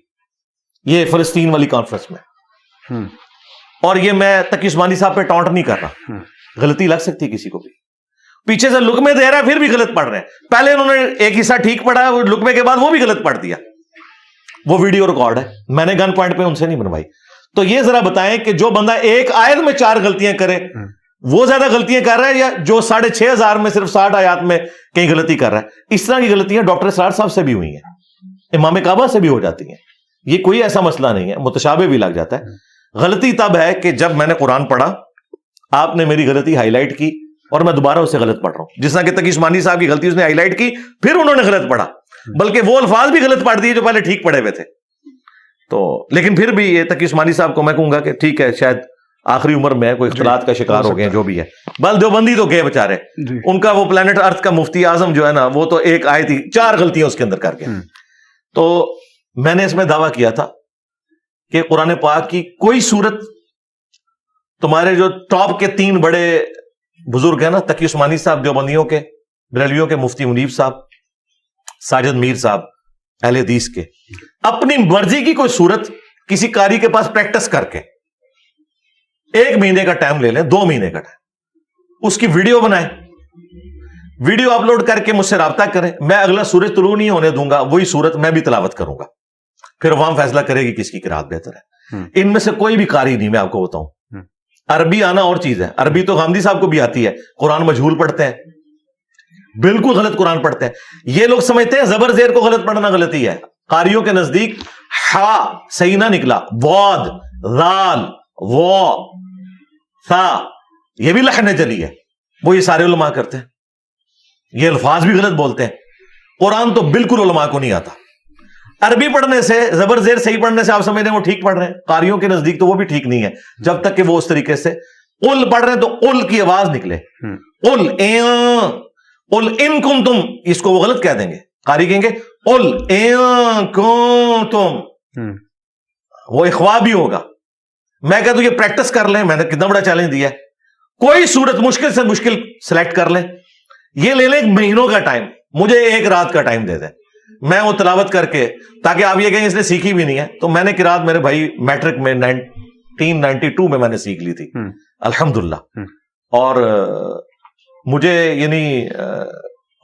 یہ فلسطین والی کانفرنس میں۔ اور یہ میں تقی عثمانی صاحب پہ ٹانٹ نہیں کر رہا، غلطی لگ سکتی کسی کو بھی، پیچھے سے لقمے دے رہا ہے پھر بھی غلط پڑھ رہے ہیں، پہلے انہوں نے ایک حصہ ٹھیک پڑھا، لقمے کے بعد وہ بھی غلط پڑھ دیا، وہ ویڈیو ریکارڈ ہے، میں نے گن پوائنٹ پہ ان سے نہیں بنوائی۔ تو یہ ذرا بتائیں کہ جو بندہ ایک آیت میں 4 غلطیاں کرے وہ زیادہ غلطیاں کر رہا ہے، یا جو 6,500 میں صرف 60 آیات میں کہیں غلطی کر رہا ہے؟ اس طرح کی غلطیاں ڈاکٹر اسرار صاحب سے بھی ہوئی ہیں، امام کعبہ سے بھی ہو جاتی ہیں، یہ کوئی ایسا مسئلہ نہیں ہے، متشابہ بھی لگ جاتا ہے۔ غلطی تب ہے کہ جب میں نے قرآن پڑھا، آپ نے میری غلطی ہائی لائٹ کی اور میں دوبارہ اسے غلط پڑھ رہا ہوں، جس طرح کہ تقی عثمانی صاحب کی غلطی اس نے ہائی لائٹ کی، پھر انہوں نے غلط پڑھا، بلکہ وہ الفاظ بھی غلط پڑھ دیے جو پہلے ٹھیک پڑھے ہوئے تھے۔ تو لیکن پھر بھی یہ تقی عثمانی صاحب کو میں کہوں گا کہ ٹھیک ہے، شاید آخری عمر میں کوئی اختلاط کا شکار ہو گئے، جو بھی ہے، بل دیوبندی تو گئے بےچارے، ان کا وہ پلانٹ ارتھ کا مفتی اعظم جو ہے نا، وہ تو ایک آیت ہی 4 غلطیاں اس کے اندر کر گئے۔ تو میں نے اس میں دعویٰ کیا تھا کہ قرآن پاک کی کوئی صورت، تمہارے جو ٹاپ کے 3 بڑے بزرگ ہیں نا، تقی عثمانی صاحب دیوبندیوں کے، بریلویوں کے مفتی منیب صاحب، ساجد میر صاحب اہل حدیث کے، اپنی مرضی کی کوئی صورت کسی قاری کے پاس پریکٹس کر کے 1 مہینے کا ٹائم لے لیں، 2 مہینے کا ٹائم، اس کی ویڈیو بنائیں، ویڈیو اپلوڈ کر کے مجھ سے رابطہ کریں، میں اگلا سورج طلوع نہیں ہونے دوں گا، وہی صورت میں بھی تلاوت کروں گا، پھر عوام فیصلہ کرے گی کس کی قرات بہتر ہے۔ ان میں سے کوئی بھی قاری نہیں، میں آپ کو بتاؤں، عربی آنا اور چیز ہے، عربی تو غامدی صاحب کو بھی آتی ہے، قرآن مجہول پڑھتے ہیں، بالکل غلط قرآن پڑھتے ہیں۔ یہ لوگ سمجھتے ہیں زبر زیر کو غلط پڑھنا غلطی ہے، قاریوں کے نزدیک ہا صحیح نہ نکلا، واد، ذال، وا، ثا، یہ بھی لحن چلی ہے، وہ یہ سارے علماء کرتے ہیں، یہ الفاظ بھی غلط بولتے ہیں۔ قرآن تو بالکل علماء کو نہیں آتا، عربی پڑھنے سے، زبر زیر صحیح پڑھنے سے آپ سمجھتے ہیں وہ ٹھیک پڑھ رہے ہیں، قاریوں کے نزدیک تو وہ بھی ٹھیک نہیں ہے، جب تک کہ وہ اس طریقے سے قل پڑھ رہے ہیں تو قل کی آواز نکلے، قل قل ان کنتم، اس کو وہ غلط کہہ دیں گے، قاری کہیں گے قل ان کنتم، وہ اخوا بھی ہوگا۔ میں کہتا ہوں یہ پریکٹس کر لیں، میں نے کتنا بڑا چیلنج دیا ہے، کوئی صورت مشکل سے مشکل سلیکٹ کر لیں، یہ لے لیں 1 مہینوں کا ٹائم، مجھے 1 رات کا ٹائم دے دیں، میں وہ تلاوت کر کے، تاکہ آپ یہ کہیں اس نے سیکھی بھی نہیں ہے، تو میں نے قرات میرے بھائی میٹرک میں 1992 میں نے سیکھ لی تھی الحمدللہ، اور مجھے یعنی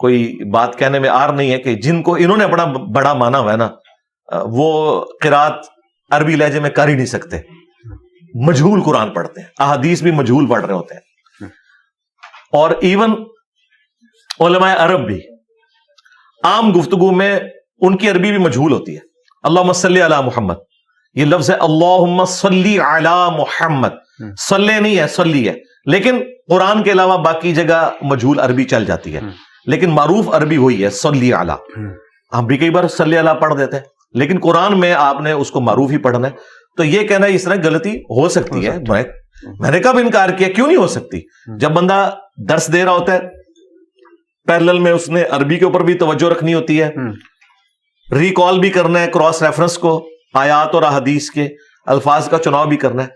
کوئی بات کہنے میں آر نہیں ہے کہ جن کو انہوں نے اپنا بڑا مانا ہوا ہے نا، وہ قرات عربی لہجے میں کر ہی نہیں سکتے، مجہول قرآن پڑھتے ہیں، احادیث بھی مجہول پڑھ رہے ہوتے ہیں، اور ایون علماء عرب بھی عام گفتگو میں ان کی عربی بھی مجہول ہوتی ہے۔ اللہم صلی علی محمد، یہ لفظ ہے اللہم صلی علی محمد، صلی نہیں ہے، صلی ہے، لیکن قرآن کے علاوہ باقی جگہ مجہول عربی چل جاتی ہے، لیکن معروف عربی وہی ہے صلی علی۔ ہم بھی کئی بار صلی علی پڑھ دیتے ہیں، لیکن قرآن میں آپ نے اس کو معروف ہی پڑھنا ہے۔ تو یہ کہنا اس طرح غلطی ہو سکتی ہے، میں نے کب انکار کیا، کیوں نہیں ہو سکتی؟ جب بندہ درس دے رہا ہوتا ہے، پیرلل میں اس نے عربی کے اوپر بھی توجہ رکھنی ہوتی ہے، ریکال بھی کرنا ہے، کراس ریفرنس کو، آیات اور احادیث کے الفاظ کا چناؤ بھی کرنا ہے،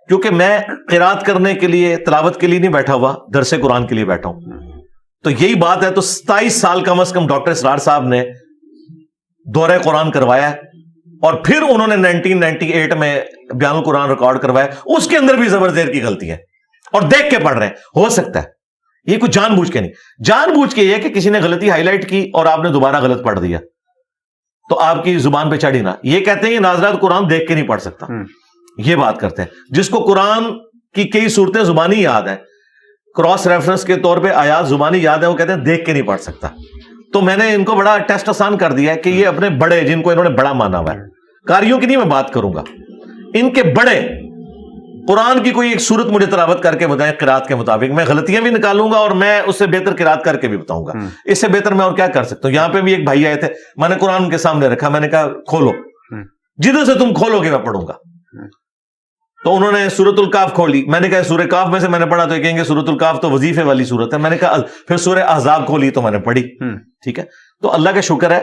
کیونکہ میں قرات کرنے کے لیے، تلاوت کے لیے نہیں بیٹھا ہوا، درس قرآن کے لیے بیٹھا ہوں۔ تو یہی بات ہے، تو 27 سال کم از کم ڈاکٹر اسرار صاحب نے دورہ قرآن کروایا، اور پھر انہوں نے 1998 میں بیان القرآن ریکارڈ کروایا، اس کے اندر بھی زبر زیر کی غلطی ہے، اور دیکھ کے پڑھ رہے ہیں۔ ہو سکتا ہے یہ کوئی جان بوجھ کے نہیں، جان بوجھ کے یہ کہ کسی نے غلطی ہائی لائٹ کی اور آپ نے دوبارہ غلط پڑھ دیا تو آپ کی زبان پہ چڑھی نہ، یہ کہتے ہیں یہ ناظرات قرآن دیکھ کے نہیں پڑھ سکتا، یہ بات کرتے ہیں۔ جس کو قرآن کی کئی صورتیں زبانی یاد ہیں، کراس ریفرنس کے طور پہ آیات زبانی یاد ہیں، وہ کہتے ہیں دیکھ کے نہیں پڑھ سکتا۔ تو میں نے ان کو بڑا ٹیسٹ آسان کر دیا ہے کہ یہ اپنے بڑے، جن کو انہوں نے بڑا مانا ہوا ہے، قاریوں کی نہیں میں بات کروں گا، ان کے بڑے قرآن کی کوئی ایک صورت مجھے تلاوت کر کے بتائیں قرات کے مطابق، میں غلطیاں بھی نکالوں گا اور میں اس سے بہتر قرات کر کے بھی بتاؤں گا. اس سے بہتر میں اور کیا کر سکتا ہوں؟ یہاں پہ بھی ایک بھائی آئے تھے، میں نے قرآن ان کے سامنے رکھا، میں نے کہا کھولو، جدھر سے تم کھولو گے میں پڑھوں گا. تو انہوں نے سورۃ الکاف کھولی، میں نے کہا سورہ کاف میں سے میں نے پڑھا، تو یہ کہیں گے سورۃ الکاف تو وظیفے والی سورت ہے. میں نے کہا پھر سورہ احزاب کھولی تو میں نے پڑھی. ٹھیک ہے، تو اللہ کا شکر ہے.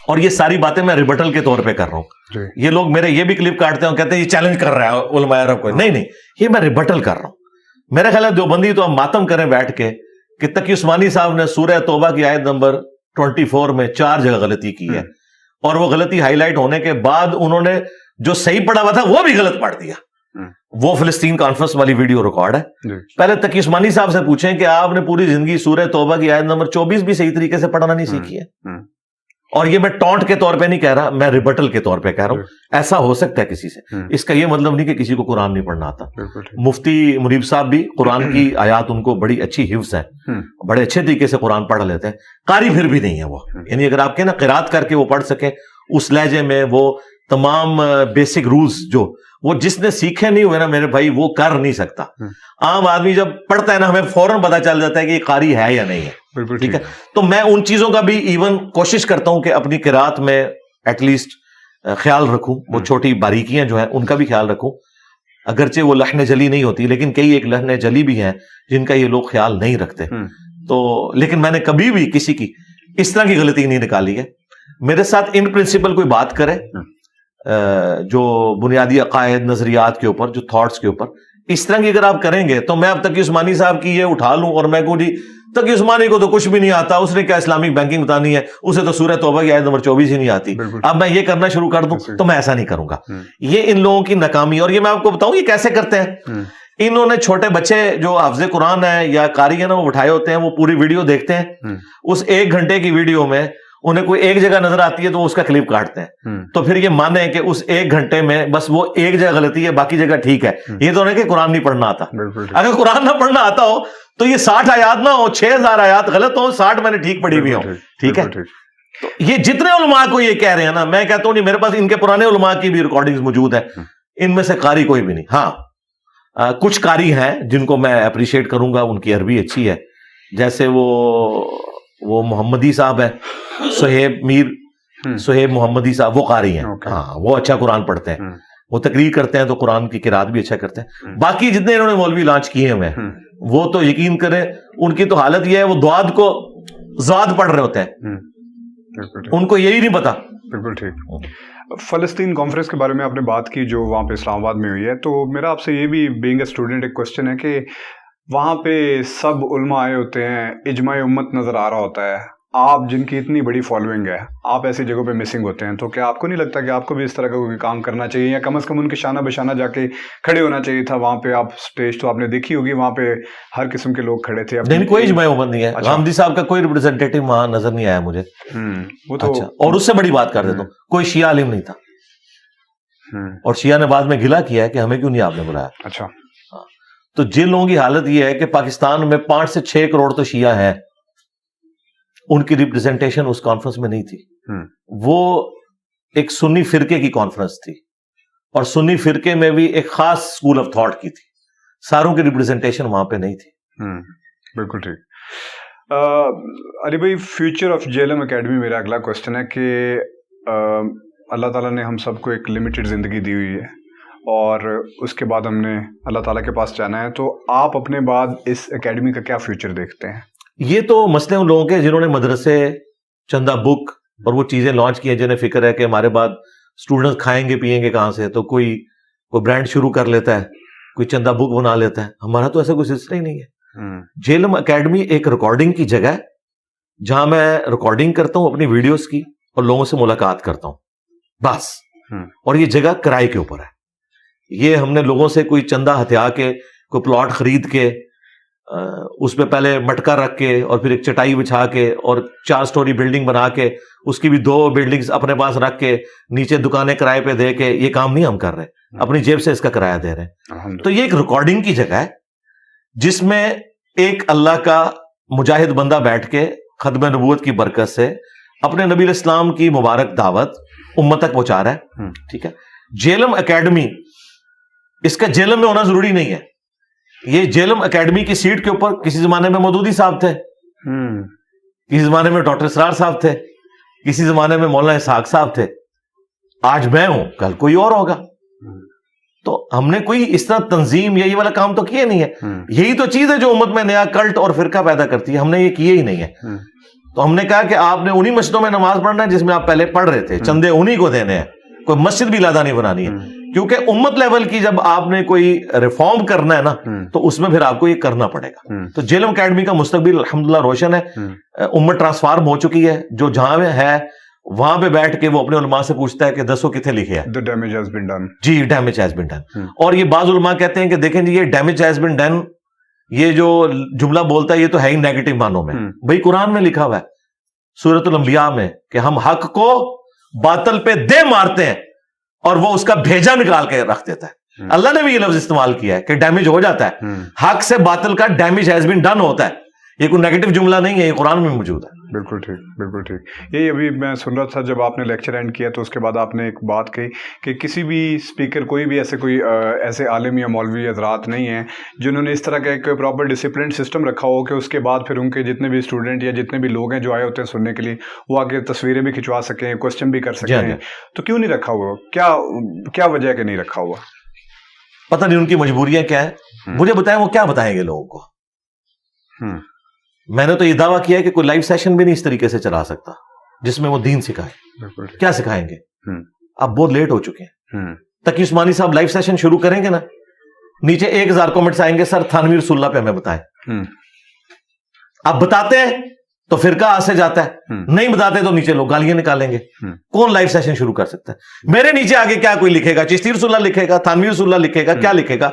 اور یہ ساری باتیں میں ریبٹل کے طور پہ کر رہا ہوں. یہ لوگ میرے یہ بھی کلپ کاٹتے ہیں، کہتے ہیں یہ چیلنج کر رہا ہے علماء عرب کو. نہیں، یہ میں ریبٹل کر رہا ہوں. میرا خیال ہے دیوبندی تو ہم ماتم کریں بیٹھ کے کہ تقی عثمانی صاحب نے سورہ توبہ کی آیت نمبر 24 میں 4 جگہ غلطی کی ہے، اور وہ غلطی ہائی لائٹ ہونے کے بعد انہوں نے جو صحیح پڑھا ہوا تھا وہ بھی غلط پڑھ دیا. وہ فلسطین کانفرنس والی ویڈیو ریکارڈ ہے. پہلے تقی عثمانی صاحب سے پوچھیں کہ آپ نے پوری زندگی سورہ توبہ کی آیت نمبر 24 بھی صحیح طریقے سے پڑھنا نہیں سیکھی ہے. اور یہ میں ٹونٹ کے طور پہ نہیں کہہ رہا، میں ریبٹل کے طور پہ کہہ رہا ہوں. ایسا ہو سکتا ہے کسی سے، اس کا یہ مطلب نہیں کہ کسی کو قرآن نہیں پڑھنا آتا. مفتی منیب صاحب بھی قرآن کی آیات ان کو بڑی اچھی حفظ ہے، بڑے اچھے طریقے سے قرآن پڑھ لیتے ہیں. قاری پھر بھی نہیں ہے وہ، یعنی اگر آپ کے نا قرات کر کے وہ پڑھ سکیں اس لہجے میں، وہ تمام بیسک رولز جو وہ جس نے سیکھے نہیں ہوئے نا میرے بھائی وہ کر نہیں سکتا. عام آدمی جب پڑھتا ہے نا ہمیں فوراً پتا چل جاتا ہے کہ یہ قاری ہے یا نہیں ہے. ٹھیک ہے، تو میں ان چیزوں کا بھی ایون کوشش کرتا ہوں کہ اپنی قرات میں ایٹ لیسٹ خیال رکھوں. وہ چھوٹی باریکیاں جو ہیں ان کا بھی خیال رکھوں، اگرچہ وہ لحن جلی نہیں ہوتی، لیکن کئی ایک لحن جلی بھی ہیں جن کا یہ لوگ خیال نہیں رکھتے. تو لیکن میں نے کبھی بھی کسی کی اس طرح کی غلطی نہیں نکالی ہے. میرے ساتھ ان پرنسپل کوئی بات کرے جو بنیادی عقائد نظریات کے اوپر، جو تھاٹس کے اوپر، اس طرح کی اگر آپ کریں گے تو میں اب تقی عثمانی صاحب کی یہ اٹھا لوں اور میں کہوں جی تقی عثمانی کو تو کچھ بھی نہیں آتا، اس نے کیا اسلامک بینکنگ بتانی ہے، اسے تو سورہ توبہ کی آیت نمبر 24 ہی نہیں آتی. اب میں یہ کرنا شروع کر دوں تو میں ایسا نہیں کروں گا. یہ ان لوگوں کی ناکامی. اور یہ میں آپ کو بتاؤں یہ کیسے کرتے ہیں. انہوں نے چھوٹے بچے جو حافظ قرآن ہے یا قاری ہے نا، وہ بٹھائے ہوتے ہیں، وہ پوری ویڈیو دیکھتے ہیں. اس 1 گھنٹے کی ویڈیو میں انہیں کوئی ایک جگہ نظر آتی ہے تو اس کا کلپ کاٹتے ہیں. تو پھر یہ مانیں کہ اس 1 گھنٹے میں بس وہ ایک جگہ غلطی ہے، باقی جگہ ٹھیک ہے. یہ تو نہیں کہ قرآن نہیں پڑھنا آتا. اگر قرآن نہ پڑھنا آتا ہو تو یہ 60 آیات نہ ہو، 6000 آیات غلط ہو، 60 میں نے ٹھیک پڑھی بھی ہوں. ٹھیک ہے، یہ جتنے علماء کو یہ کہہ رہے ہیں نا، میں کہتا ہوں نہیں، میرے پاس ان کے پرانے علماء کی بھی ریکارڈنگز موجود ہیں، ان میں سے قاری کوئی بھی نہیں. ہاں کچھ قاری ہیں جن کو میں اپریشیٹ کروں گا، ان کی عربی اچھی ہے، جیسے وہ محمدی صاحب ہے، سہیب محمدی صاحب، وہ قاری ہیں. ہاں وہ اچھا قرآن پڑھتے ہیں، وہ تقریر کرتے ہیں تو قرآن کی قرات بھی اچھا کرتے ہیں. باقی جتنے انہوں نے مولوی لانچ کیے ہیں وہ تو یقین کریں ان کی تو حالت یہ ہے، وہ دعات کو زاد پڑھ رہے ہوتے ہیں، ان کو یہی نہیں پتا. بالکل ٹھیک. فلسطین کانفرنس کے بارے میں آپ نے بات کی جو وہاں پہ اسلام آباد میں ہوئی ہے، تو میرا آپ سے یہ بھی بینگ اے اسٹوڈنٹ ایک کوشچن ہے کہ وہاں پہ سب علماء آئے ہوتے ہیں، اجماع امت نظر آ رہا ہوتا ہے، آپ جن کی اتنی بڑی فالوئنگ ہے، آپ ایسی جگہوں پہ مسنگ ہوتے ہیں، تو کیا آپ کو نہیں لگتا کہ آپ کو بھی اس طرح کا کوئی کام کرنا چاہیے، یا کم از کم ان کے شانہ بشانہ جا کے کھڑے ہونا چاہیے تھا وہاں پہ؟ آپ اسٹیج تو آپ نے دیکھی ہوگی، وہاں پہ ہر قسم کے لوگ کھڑے تھے. نہیں، کوئی اجماع امت نہیں ہے. غامدی صاحب کا کوئی ریپرزینٹیٹو وہاں نظر نہیں آیا مجھے. وہ تو اور اس سے بڑی بات کر دیتا ہوں، کوئی شیعہ عالم نہیں تھا. اور شیعہ نے بعد میں گلہ کیا ہے کہ ہمیں کیوں نہیں آپ نے بلایا. اچھا. تو جن لوگوں کی حالت یہ ہے کہ پاکستان میں 5 سے 6 کروڑ تو شیعہ ہیں، ان کی ریپرزنٹیشن اس کانفرنس میں نہیں تھی. وہ ایک سنی فرقے کی کانفرنس تھی، اور سنی فرقے میں بھی ایک خاص اسکول آف تھاٹ کی تھی، ساروں کی ریپرزنٹیشن وہاں پہ نہیں تھی. بالکل ٹھیک. علی بھائی، فیوچر آف JLM اکیڈمی میرا اگلا کوشچن ہے کہ اللہ تعالیٰ نے ہم سب کو ایک لمیٹڈ زندگی دی ہوئی ہے، اور اس کے بعد ہم نے اللہ تعالیٰ کے پاس جانا ہے، تو آپ اپنے بعد اس اکیڈمی کا کیا فیوچر دیکھتے ہیں؟ یہ تو مسئلے ان لوگوں کے جنہوں نے مدرسے، چندہ بک اور وہ چیزیں لانچ کی ہیں، جنہیں فکر ہے کہ ہمارے بعد اسٹوڈنٹس کھائیں گے پیئیں گے کہاں سے، تو کوئی برانڈ شروع کر لیتا ہے، کوئی چندہ بک بنا لیتا ہے. ہمارا تو ایسا کوئی سلسلہ ہی نہیں ہے. JLM اکیڈمی ایک ریکارڈنگ کی جگہ ہے جہاں میں ریکارڈنگ کرتا ہوں اپنی ویڈیوز کی اور لوگوں سے ملاقات کرتا ہوں بس. اور یہ جگہ کرائے کے اوپر ہے. یہ ہم نے لوگوں سے کوئی چندہ ہتھیا کے، کوئی پلاٹ خرید کے، اس پہ پہلے مٹکا رکھ کے اور پھر ایک چٹائی بچھا کے اور 4 سٹوری بلڈنگ بنا کے اس کی بھی 2 بلڈنگز اپنے پاس رکھ کے نیچے دکانیں کرائے پہ دے کے یہ کام نہیں ہم کر رہے، اپنی جیب سے اس کا کرایہ دے رہے ہیں. تو یہ ایک ریکارڈنگ کی جگہ ہے جس میں ایک اللہ کا مجاہد بندہ بیٹھ کے ختم نبوت کی برکت سے اپنے نبی علیہ السلام کی مبارک دعوت امت تک پہنچا رہا ہے. ٹھیک ہے. JLM اکیڈمی اس کا جیلم میں ہونا ضروری نہیں ہے. یہ جیلم اکیڈمی کی سیٹ کے اوپر کسی زمانے میں مودودی صاحب تھے, کسی زمانے میں ڈاکٹر اسرار صاحب تھے, کسی زمانے میں مولانا اسحاق صاحب تھے, آج میں ہوں, کل کوئی اور ہوگا. تو ہم نے کوئی اس طرح تنظیم یا یہ والا کام تو کیا نہیں ہے. یہی تو چیز ہے جو امت میں نیا کلٹ اور فرقہ پیدا کرتی ہے, ہم نے یہ کیے ہی نہیں ہے. تو ہم نے کہا کہ آپ نے انہی مسجدوں میں نماز پڑھنا ہے جس میں آپ پہلے پڑھ رہے تھے, چندے انہی کو دینے ہیں, کوئی مسجد بھی لادہ نہیں بنانی ہے. کیونکہ امت لیول کی جب آپ نے کوئی ریفارم کرنا ہے نا, تو اس میں پھر آپ کو یہ کرنا پڑے گا. تو جیلم اکیڈمی کا مستقبل الحمدللہ روشن ہے. امت ٹرانسفارم ہو چکی ہے. جو جہاں ہے وہاں پہ بیٹھ کے وہ اپنے علماء سے پوچھتا ہے کہ دسو کتنے لکھے ہیں. damage has been done. جی, ڈیمیج ہیز بین ڈن. اور یہ بعض علماء کہتے ہیں کہ دیکھیں جی, یہ ڈیمیج ہیز بین ڈن, یہ جو جملہ بولتا ہے یہ تو ہے ہی نیگیٹو معنوں میں. بھائی قرآن میں لکھا ہوا ہے سورۃ الانبیاء میں کہ ہم حق کو باطل پہ دے مارتے ہیں اور وہ اس کا بھیجا نکال کے رکھ دیتا ہے. اللہ نے بھی یہ لفظ استعمال کیا ہے کہ ڈیمیج ہو جاتا ہے. حق سے باطل کا ڈیمیج ہیز بین ڈن ہوتا ہے. یہ کوئی نیگیٹو جملہ نہیں ہے, یہ قرآن میں موجود ہے. بالکل ٹھیک, بالکل ٹھیک. یہی ابھی میں سن رہا تھا جب آپ نے لیکچر اینڈ کیا تو اس کے بعد آپ نے ایک بات کہی کہ کسی بھی اسپیکر, کوئی بھی ایسے عالم یا مولوی حضرات نہیں ہیں جنہوں نے اس طرح کا ایک پراپر ڈسپلن سسٹم رکھا ہو کہ اس کے بعد پھر ان کے جتنے بھی اسٹوڈنٹ یا جتنے بھی لوگ ہیں جو آئے ہوتے ہیں سننے کے لیے, وہ آگے تصویریں بھی کھنچوا سکیں, کوشچن بھی کر سکیں. تو کیوں نہیں رکھا ہوا؟ کیا وجہ ہے کہ نہیں رکھا ہوا؟ پتہ نہیں ان کی مجبوریاں کیا ہے. مجھے بتائیں وہ کیا بتائیں گے لوگوں کو. میں نے تو یہ دعویٰ کیا ہے کہ کوئی لائیو سیشن بھی نہیں اس طریقے سے چلا سکتا جس میں وہ دین سکھائے. کیا سکھائیں گے؟ اب بہت لیٹ ہو چکے ہیں. تقی عثمانی صاحب لائیو سیشن شروع کریں گے نا, نیچے 1000 کمنٹس آئیں گے, سر تھانوی رسول اللہ پہ ہمیں بتائیں. آپ بتاتے ہیں تو فرقہ آج سے جاتا ہے, نہیں بتاتے تو نیچے لوگ گالیاں نکالیں گے. کون لائیو سیشن شروع کر سکتا ہے؟ میرے نیچے آگے کیا کوئی لکھے گا؟ چشتی رسول اللہ لکھے گا, تھانوی رسول اللہ لکھے گا, کیا لکھے گا؟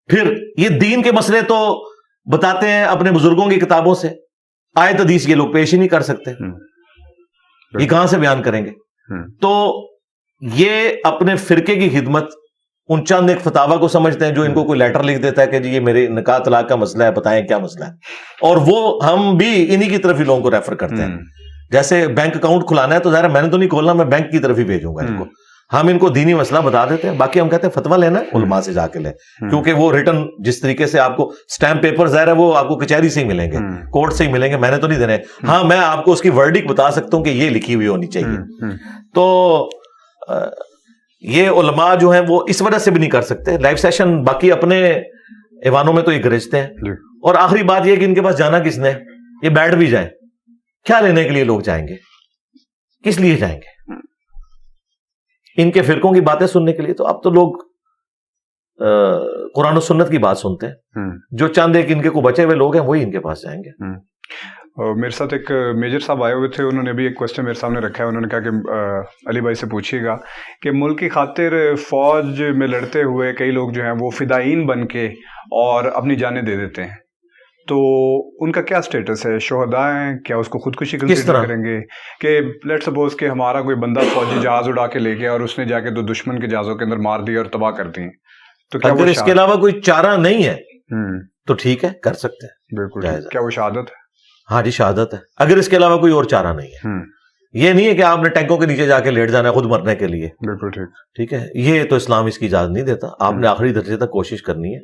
پھر یہ دین کے مسئلے تو بتاتے ہیں اپنے بزرگوں کی کتابوں سے, آیت حدیث یہ لوگ پیش ہی نہیں کر سکتے, یہ کہاں سے بیان کریں گے؟ تو یہ اپنے فرقے کی خدمت ان چند ایک فتاوا کو سمجھتے ہیں جو ان کو کوئی لیٹر لکھ دیتا ہے کہ جی یہ میرے نکاح طلاق کا مسئلہ ہے, بتائیں کیا مسئلہ ہے. اور وہ ہم بھی انہی کی طرف ہی لوگوں کو ریفر کرتے ہیں. جیسے بینک اکاؤنٹ کھلانا ہے تو ظاہر میں نے تو نہیں کھولنا, میں بینک کی طرف ہی بھیجوں گا ان کو. ہم ان کو دینی مسئلہ بتا دیتے ہیں, باقی ہم کہتے ہیں فتویٰ لینا ہے علماء سے جا کے لیں, کیونکہ وہ ریٹن جس طریقے سے آپ کو سٹیمپ پیپر ظاہر ہے وہ آپ کو کچہری سے ہی ملیں گے, کورٹ سے ہی ملیں گے, میں نے تو نہیں دینے. ہاں میں آپ کو اس کی ورڈک بتا سکتا ہوں کہ یہ لکھی ہوئی ہونی چاہیے. تو یہ علماء جو ہیں وہ اس وجہ سے بھی نہیں کر سکتے لائیو سیشن. باقی اپنے ایوانوں میں تو یہ گرجتے ہیں. اور آخری بات یہ کہ ان کے پاس جانا کس نے, یہ بیٹھ بھی جائیں, کیا لینے کے لیے لوگ جائیں گے, کس لیے جائیں گے؟ ان کے فرقوں کی باتیں سننے کے لیے. تو اب تو لوگ قرآن و سنت کی بات سنتے ہیں. جو چند ایک ان کے کو بچے ہوئے لوگ ہیں وہی ان کے پاس جائیں گے. میرے ساتھ ایک میجر صاحب آئے ہوئے تھے, انہوں نے بھی ایک کوشچن میرے سامنے رکھا ہے. انہوں نے کہا کہ علی بھائی سے پوچھیے گا کہ ملک کی خاطر فوج میں لڑتے ہوئے کئی لوگ جو ہیں وہ فدائین بن کے اور اپنی جانیں دے دیتے ہیں, تو ان کا کیا سٹیٹس ہے؟ شہداء ہیں کیا؟ اس کو خودکشی کنسیڈر کریں گے کہ لیٹ سپوز کہ ہمارا کوئی بندہ فوجی جہاز اڑا کے لے گیا اور اس نے جا کے 2 دشمن کے جہازوں کے اندر مار دیا اور تباہ کر دی, تو کیا اگر اس کے علاوہ کوئی چارہ نہیں ہے تو ٹھیک ہے, کر سکتے ہیں. بالکل. کیا وہ شہادت ہے؟ ہاں جی شہادت ہے, اگر اس کے علاوہ کوئی اور چارہ نہیں ہے. یہ نہیں ہے کہ آپ نے ٹینکوں کے نیچے جا کے لیٹ جانا ہے خود مرنے کے لیے. بالکل ٹھیک, ٹھیک ہے. یہ تو اسلام اس کی اجازت نہیں دیتا. آپ نے آخری درجے تک کوشش کرنی ہے,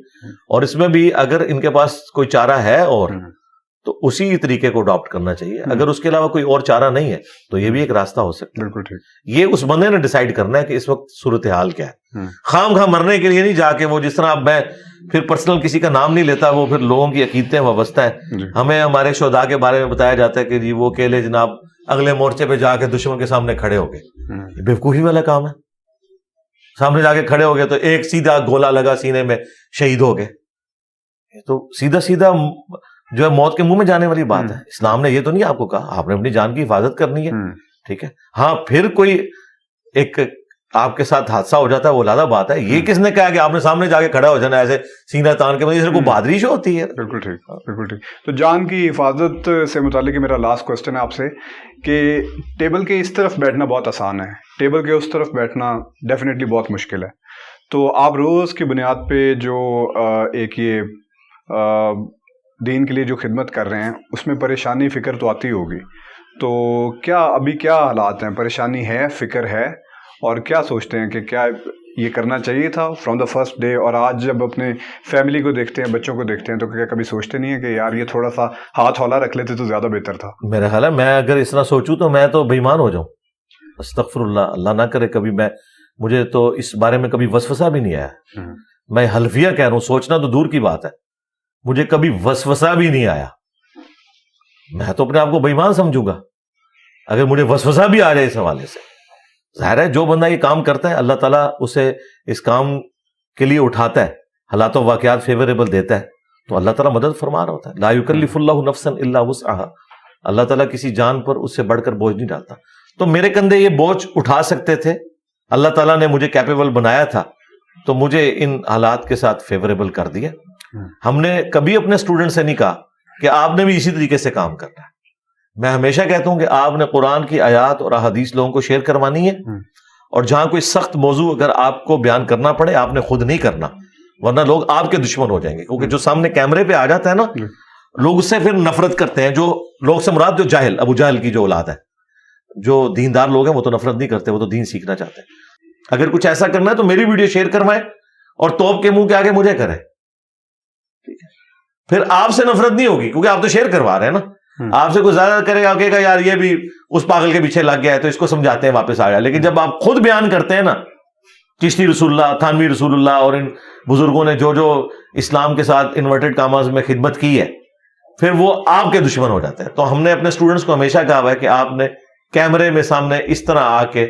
اور اس میں بھی اگر ان کے پاس کوئی چارہ ہے اور تو اسی طریقے کو اڈاپٹ کرنا چاہیے. اگر اس کے علاوہ کوئی اور چارہ نہیں ہے تو یہ بھی ایک راستہ ہو سکتا ہے. بالکل ٹھیک. یہ اس بندے نے ڈیسائیڈ کرنا ہے کہ اس وقت صورتحال کیا ہے. خام خواہ مرنے کے لیے نہیں جا کے وہ جس طرح میں پھر پرسنل کسی کا نام نہیں لیتا, وہ پھر لوگوں کی عقیدتیں وابستہ ہے. ہمیں ہمارے شہداء کے بارے میں بتایا جاتا ہے کہ جی وہ اکیلے جناب اگلے مورچے پہ جا کے دشمن کے سامنے کھڑے ہو گئے. یہ بیوقوفی والا کام ہے. سامنے جا کے کھڑے ہو گئے تو ایک سیدھا گولا لگا سینے میں, شہید ہو گئے. تو سیدھا سیدھا جو ہے موت کے منہ میں جانے والی بات ہے. اسلام نے یہ تو نہیں آپ کو کہا, آپ نے اپنی جان کی حفاظت کرنی ہے. ٹھیک ہے. ہاں پھر کوئی ایک آپ کے ساتھ حادثہ ہو جاتا ہے وہ علیحدہ بات ہے. یہ کس نے کہا کہ آپ نے سامنے جا کے کھڑا ہو جانا ایسے سینہ تان کے, مجھے کوئی بہادری شو ہوتی ہے. بالکل ٹھیک, بالکل ٹھیک. تو جان کی حفاظت سے متعلق میرا لاسٹ کوسچن ہے آپ سے کہ ٹیبل کے اس طرف بیٹھنا بہت آسان ہے, ٹیبل کے اس طرف بیٹھنا ڈیفینیٹلی بہت مشکل ہے. تو آپ روز کی بنیاد پہ جو ایک یہ دین کے لیے جو خدمت کر رہے ہیں اس میں پریشانی فکر تو آتی ہوگی, تو کیا ابھی کیا حالات ہیں؟ پریشانی ہے, فکر ہے, اور کیا سوچتے ہیں کہ کیا یہ کرنا چاہیے تھا فرام دا فرسٹ ڈے؟ اور آج جب اپنے فیملی کو دیکھتے ہیں، بچوں کو دیکھتے ہیں، تو کیا کبھی سوچتے نہیں ہیں کہ یار یہ تھوڑا سا ہاتھ ہولا رکھ لیتے تو زیادہ بہتر تھا؟ میرا خیال ہے میں اگر اس طرح سوچوں تو میں تو بے ایمان ہو جاؤں. استغفر اللہ، اللہ نہ کرے کبھی. مجھے تو اس بارے میں کبھی وسوسہ بھی نہیں آیا. میں حلفیہ کہہ رہا ہوں، سوچنا تو دور کی بات ہے، مجھے کبھی وسوسہ بھی نہیں آیا. میں تو اپنے آپ کو بے ایمان سمجھوں گا اگر مجھے وسوسہ بھی آ جائے اس حوالے سے. ظاہر ہے جو بندہ یہ کام کرتا ہے اللہ تعالیٰ اسے اس کام کے لیے اٹھاتا ہے، حالات و واقعات فیوریبل دیتا ہے تو اللہ تعالیٰ مدد فرما رہا ہوتا ہے. لا یکلف اللہ نفسا الا وسعها. اللہ تعالیٰ کسی جان پر اس سے بڑھ کر بوجھ نہیں ڈالتا. تو میرے کندھے یہ بوجھ اٹھا سکتے تھے، اللہ تعالیٰ نے مجھے کیپیبل بنایا تھا تو مجھے ان حالات کے ساتھ فیوریبل کر دیا. ہم نے کبھی اپنے اسٹوڈنٹ سے نہیں کہا کہ آپ نے بھی اسی طریقے سے کام کرنا ہے. میں ہمیشہ کہتا ہوں کہ آپ نے قرآن کی آیات اور احادیث لوگوں کو شیئر کروانی ہے، اور جہاں کوئی سخت موضوع اگر آپ کو بیان کرنا پڑے آپ نے خود نہیں کرنا، ورنہ لوگ آپ کے دشمن ہو جائیں گے. کیونکہ جو سامنے کیمرے پہ آ جاتا ہے نا، لوگ اس سے پھر نفرت کرتے ہیں. جو لوگ سے مراد جو جاہل، ابو جہل کی جو اولاد ہے، جو دیندار لوگ ہیں وہ تو نفرت نہیں کرتے، وہ تو دین سیکھنا چاہتے ہیں. اگر کچھ ایسا کرنا ہے تو میری ویڈیو شیئر کروائیں اور توپ کے منہ کے آگے مجھے کریں، ٹھیک ہے؟ پھر آپ سے نفرت نہیں ہوگی کیونکہ آپ تو شیئر کروا رہے ہیں نا. آپ سے کوئی زیادہ کرے گا کہ یار یہ بھی اس پاگل کے پیچھے لگ گیا ہے تو اس کو سمجھاتے ہیں واپس آ جائے. لیکن جب آپ خود بیان کرتے ہیں نا، چشتی رسول اللہ، تھانوی رسول اللہ اور ان بزرگوں نے جو جو اسلام کے ساتھ انورٹڈ کاماز میں خدمت کی ہے، پھر وہ آپ کے دشمن ہو جاتے ہیں. تو ہم نے اپنے اسٹوڈنٹس کو ہمیشہ کہا ہے کہ آپ نے کیمرے میں سامنے اس طرح آ کے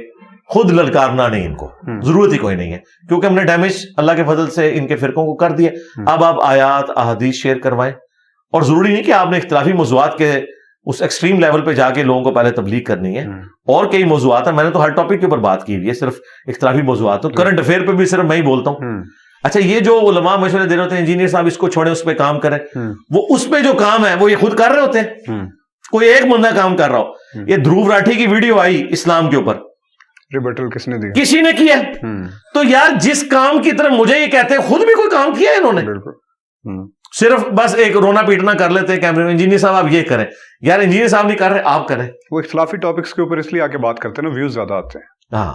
خود للکارنا نہیں، ان کو ضرورت ہی کوئی نہیں ہے کیونکہ ہم نے ڈیمیج اللہ کے فضل سے ان کے فرقوں کو کر دیا. اب آپ آیات احادیث شیئر کروائیں، اور ضروری نہیں کہ آپ نے اختلافی موضوعات کے اس ایکسٹریم لیول پہ جا کے لوگوں کو پہلے تبلیغ کرنی ہے. اور کئی موضوعات ہیں، میں نے تو ہر ٹاپک کے اوپر بات کی ہوئی ہے، صرف اختلافی موضوعات. تو کرنٹ افیئر پہ بھی صرف میں ہی بولتا ہوں. اچھا یہ جو علماء مشورے دے رہے ہوتے ہیں انجینئر صاحب اس کو چھوڑیں اس پہ کام کریں، وہ اس پہ جو کام ہے وہ یہ خود کر رہے ہوتے ہیں. کوئی ایک بندہ کام کر رہا ہو. یہ دھروو راٹھی کی ویڈیو آئی اسلام کے اوپر، ریبٹل کس نے دیا؟ کسی نے کیا. تو یار جس کام کی طرف مجھے یہ کہتے ہیں خود بھی کوئی کام کیا ہے انہوں نے. صرف بس ایک رونا پیٹنا کر لیتے ہیں کیمرے میں، انجینئر صاحب آپ یہ کریں. یار انجینئر صاحب نہیں کر رہے، آپ کریں. وہ اختلافی ٹاپکس کے اوپر اس لیے آ کے بات کرتے ہیں نا، ویوز زیادہ آتے ہیں. ہاں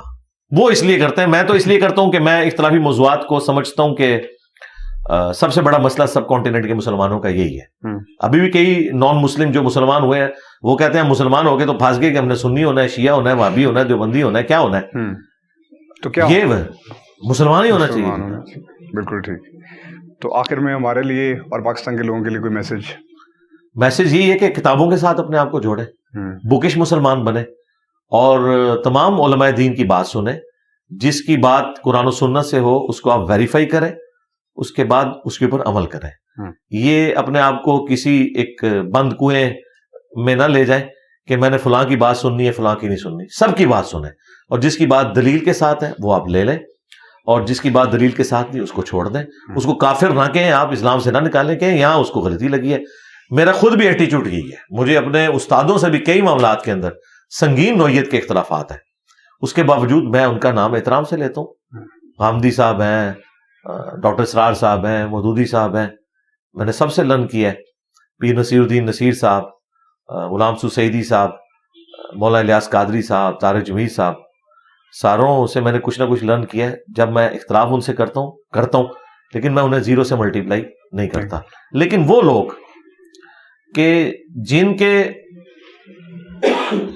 وہ اس لیے کرتے ہیں، میں تو اس لیے کرتا ہوں کہ میں اختلافی موضوعات کو سمجھتا ہوں کہ سب سے بڑا مسئلہ سب کانٹیننٹ کے مسلمانوں کا یہی ہے. ابھی بھی کئی نان مسلم جو مسلمان ہوئے ہیں وہ کہتے ہیں مسلمان ہو گئے تو پھنس گئے کہ ہم نے سنی ہونا ہے، شیعہ ہونا ہے، وہابی ہونا ہے، دیوبندی ہونا ہے، کیا ہونا ہے. تو کیا یہ مسلمان ہی ہونا چاہیے. بالکل ٹھیک. تو آخر میں ہمارے لیے اور پاکستان کے لوگوں کے لیے کوئی میسج یہی ہے کہ کتابوں کے ساتھ اپنے آپ کو جوڑیں، بکش مسلمان بنے، اور تمام علماء دین کی بات سنیں. جس کی بات قرآن و سنت سے ہو اس کو آپ ویریفائی کریں، اس کے بعد اس کے اوپر عمل کریں. یہ اپنے آپ کو کسی ایک بند کنویں میں نہ لے جائیں کہ میں نے فلاں کی بات سننی ہے، فلاں کی نہیں سننی. سب کی بات سنیں، اور جس کی بات دلیل کے ساتھ ہے وہ آپ لے لیں، اور جس کی بات دلیل کے ساتھ نہیں اس کو چھوڑ دیں. اس کو کافر نہ کہیں، آپ اسلام سے نہ نکالیں کہ یہاں اس کو غلطی لگی ہے. میرا خود بھی ایٹیچیوڈ یہی ہے. مجھے اپنے استادوں سے بھی کئی معاملات کے اندر سنگین نوعیت کے اختلافات ہیں، اس کے باوجود میں ان کا نام احترام سے لیتا ہوں. حامدی صاحب ہیں، ڈاکٹر اسرار صاحب ہیں، مودودی صاحب ہیں، میں نے سب سے لرن کیا ہے. پیر نصیر الدین نصیر صاحب، غلام سو سعیدی صاحب، مولانا الیاس قادری صاحب، طارق جمیل صاحب، ساروں سے میں نے کچھ نہ کچھ لرن کیا ہے. جب میں اختلاف ان سے کرتا ہوں لیکن میں انہیں زیرو سے ملٹیپلائی نہیں کرتا. لیکن وہ لوگ کہ جن کے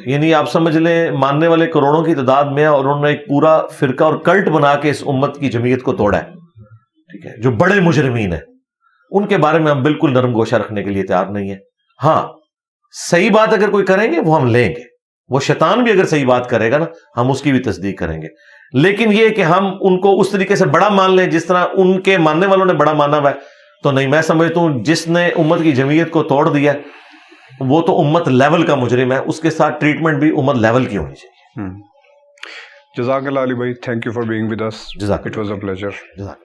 یعنی آپ سمجھ لیں ماننے والے کروڑوں کی تعداد میں، اور انہوں نے ایک پورا فرقہ اور کلٹ بنا کے اس امت کی جمعیت کو توڑا ہے، ٹھیک ہے، جو بڑے مجرمین ہیں، ان کے بارے میں ہم بالکل نرم گوشہ رکھنے کے لیے تیار نہیں ہیں. ہاں صحیح بات اگر کوئی کریں گے وہ ہم لیں گے، وہ شیطان بھی اگر صحیح بات کرے گا نا ہم اس کی بھی تصدیق کریں گے. لیکن یہ کہ ہم ان کو اس طریقے سے بڑا مان لیں جس طرح ان کے ماننے والوں نے بڑا مانا ہوا ہے تو نہیں. میں سمجھتا ہوں جس نے امت کی جمعیت کو توڑ دیا وہ تو امت لیول کا مجرم ہے، اس کے ساتھ ٹریٹمنٹ بھی امت لیول کی ہونی چاہیے. جزاک اللہ علی بھائی، thank you for being with us. جزاک اٹ واز اے پلیزر. جزاک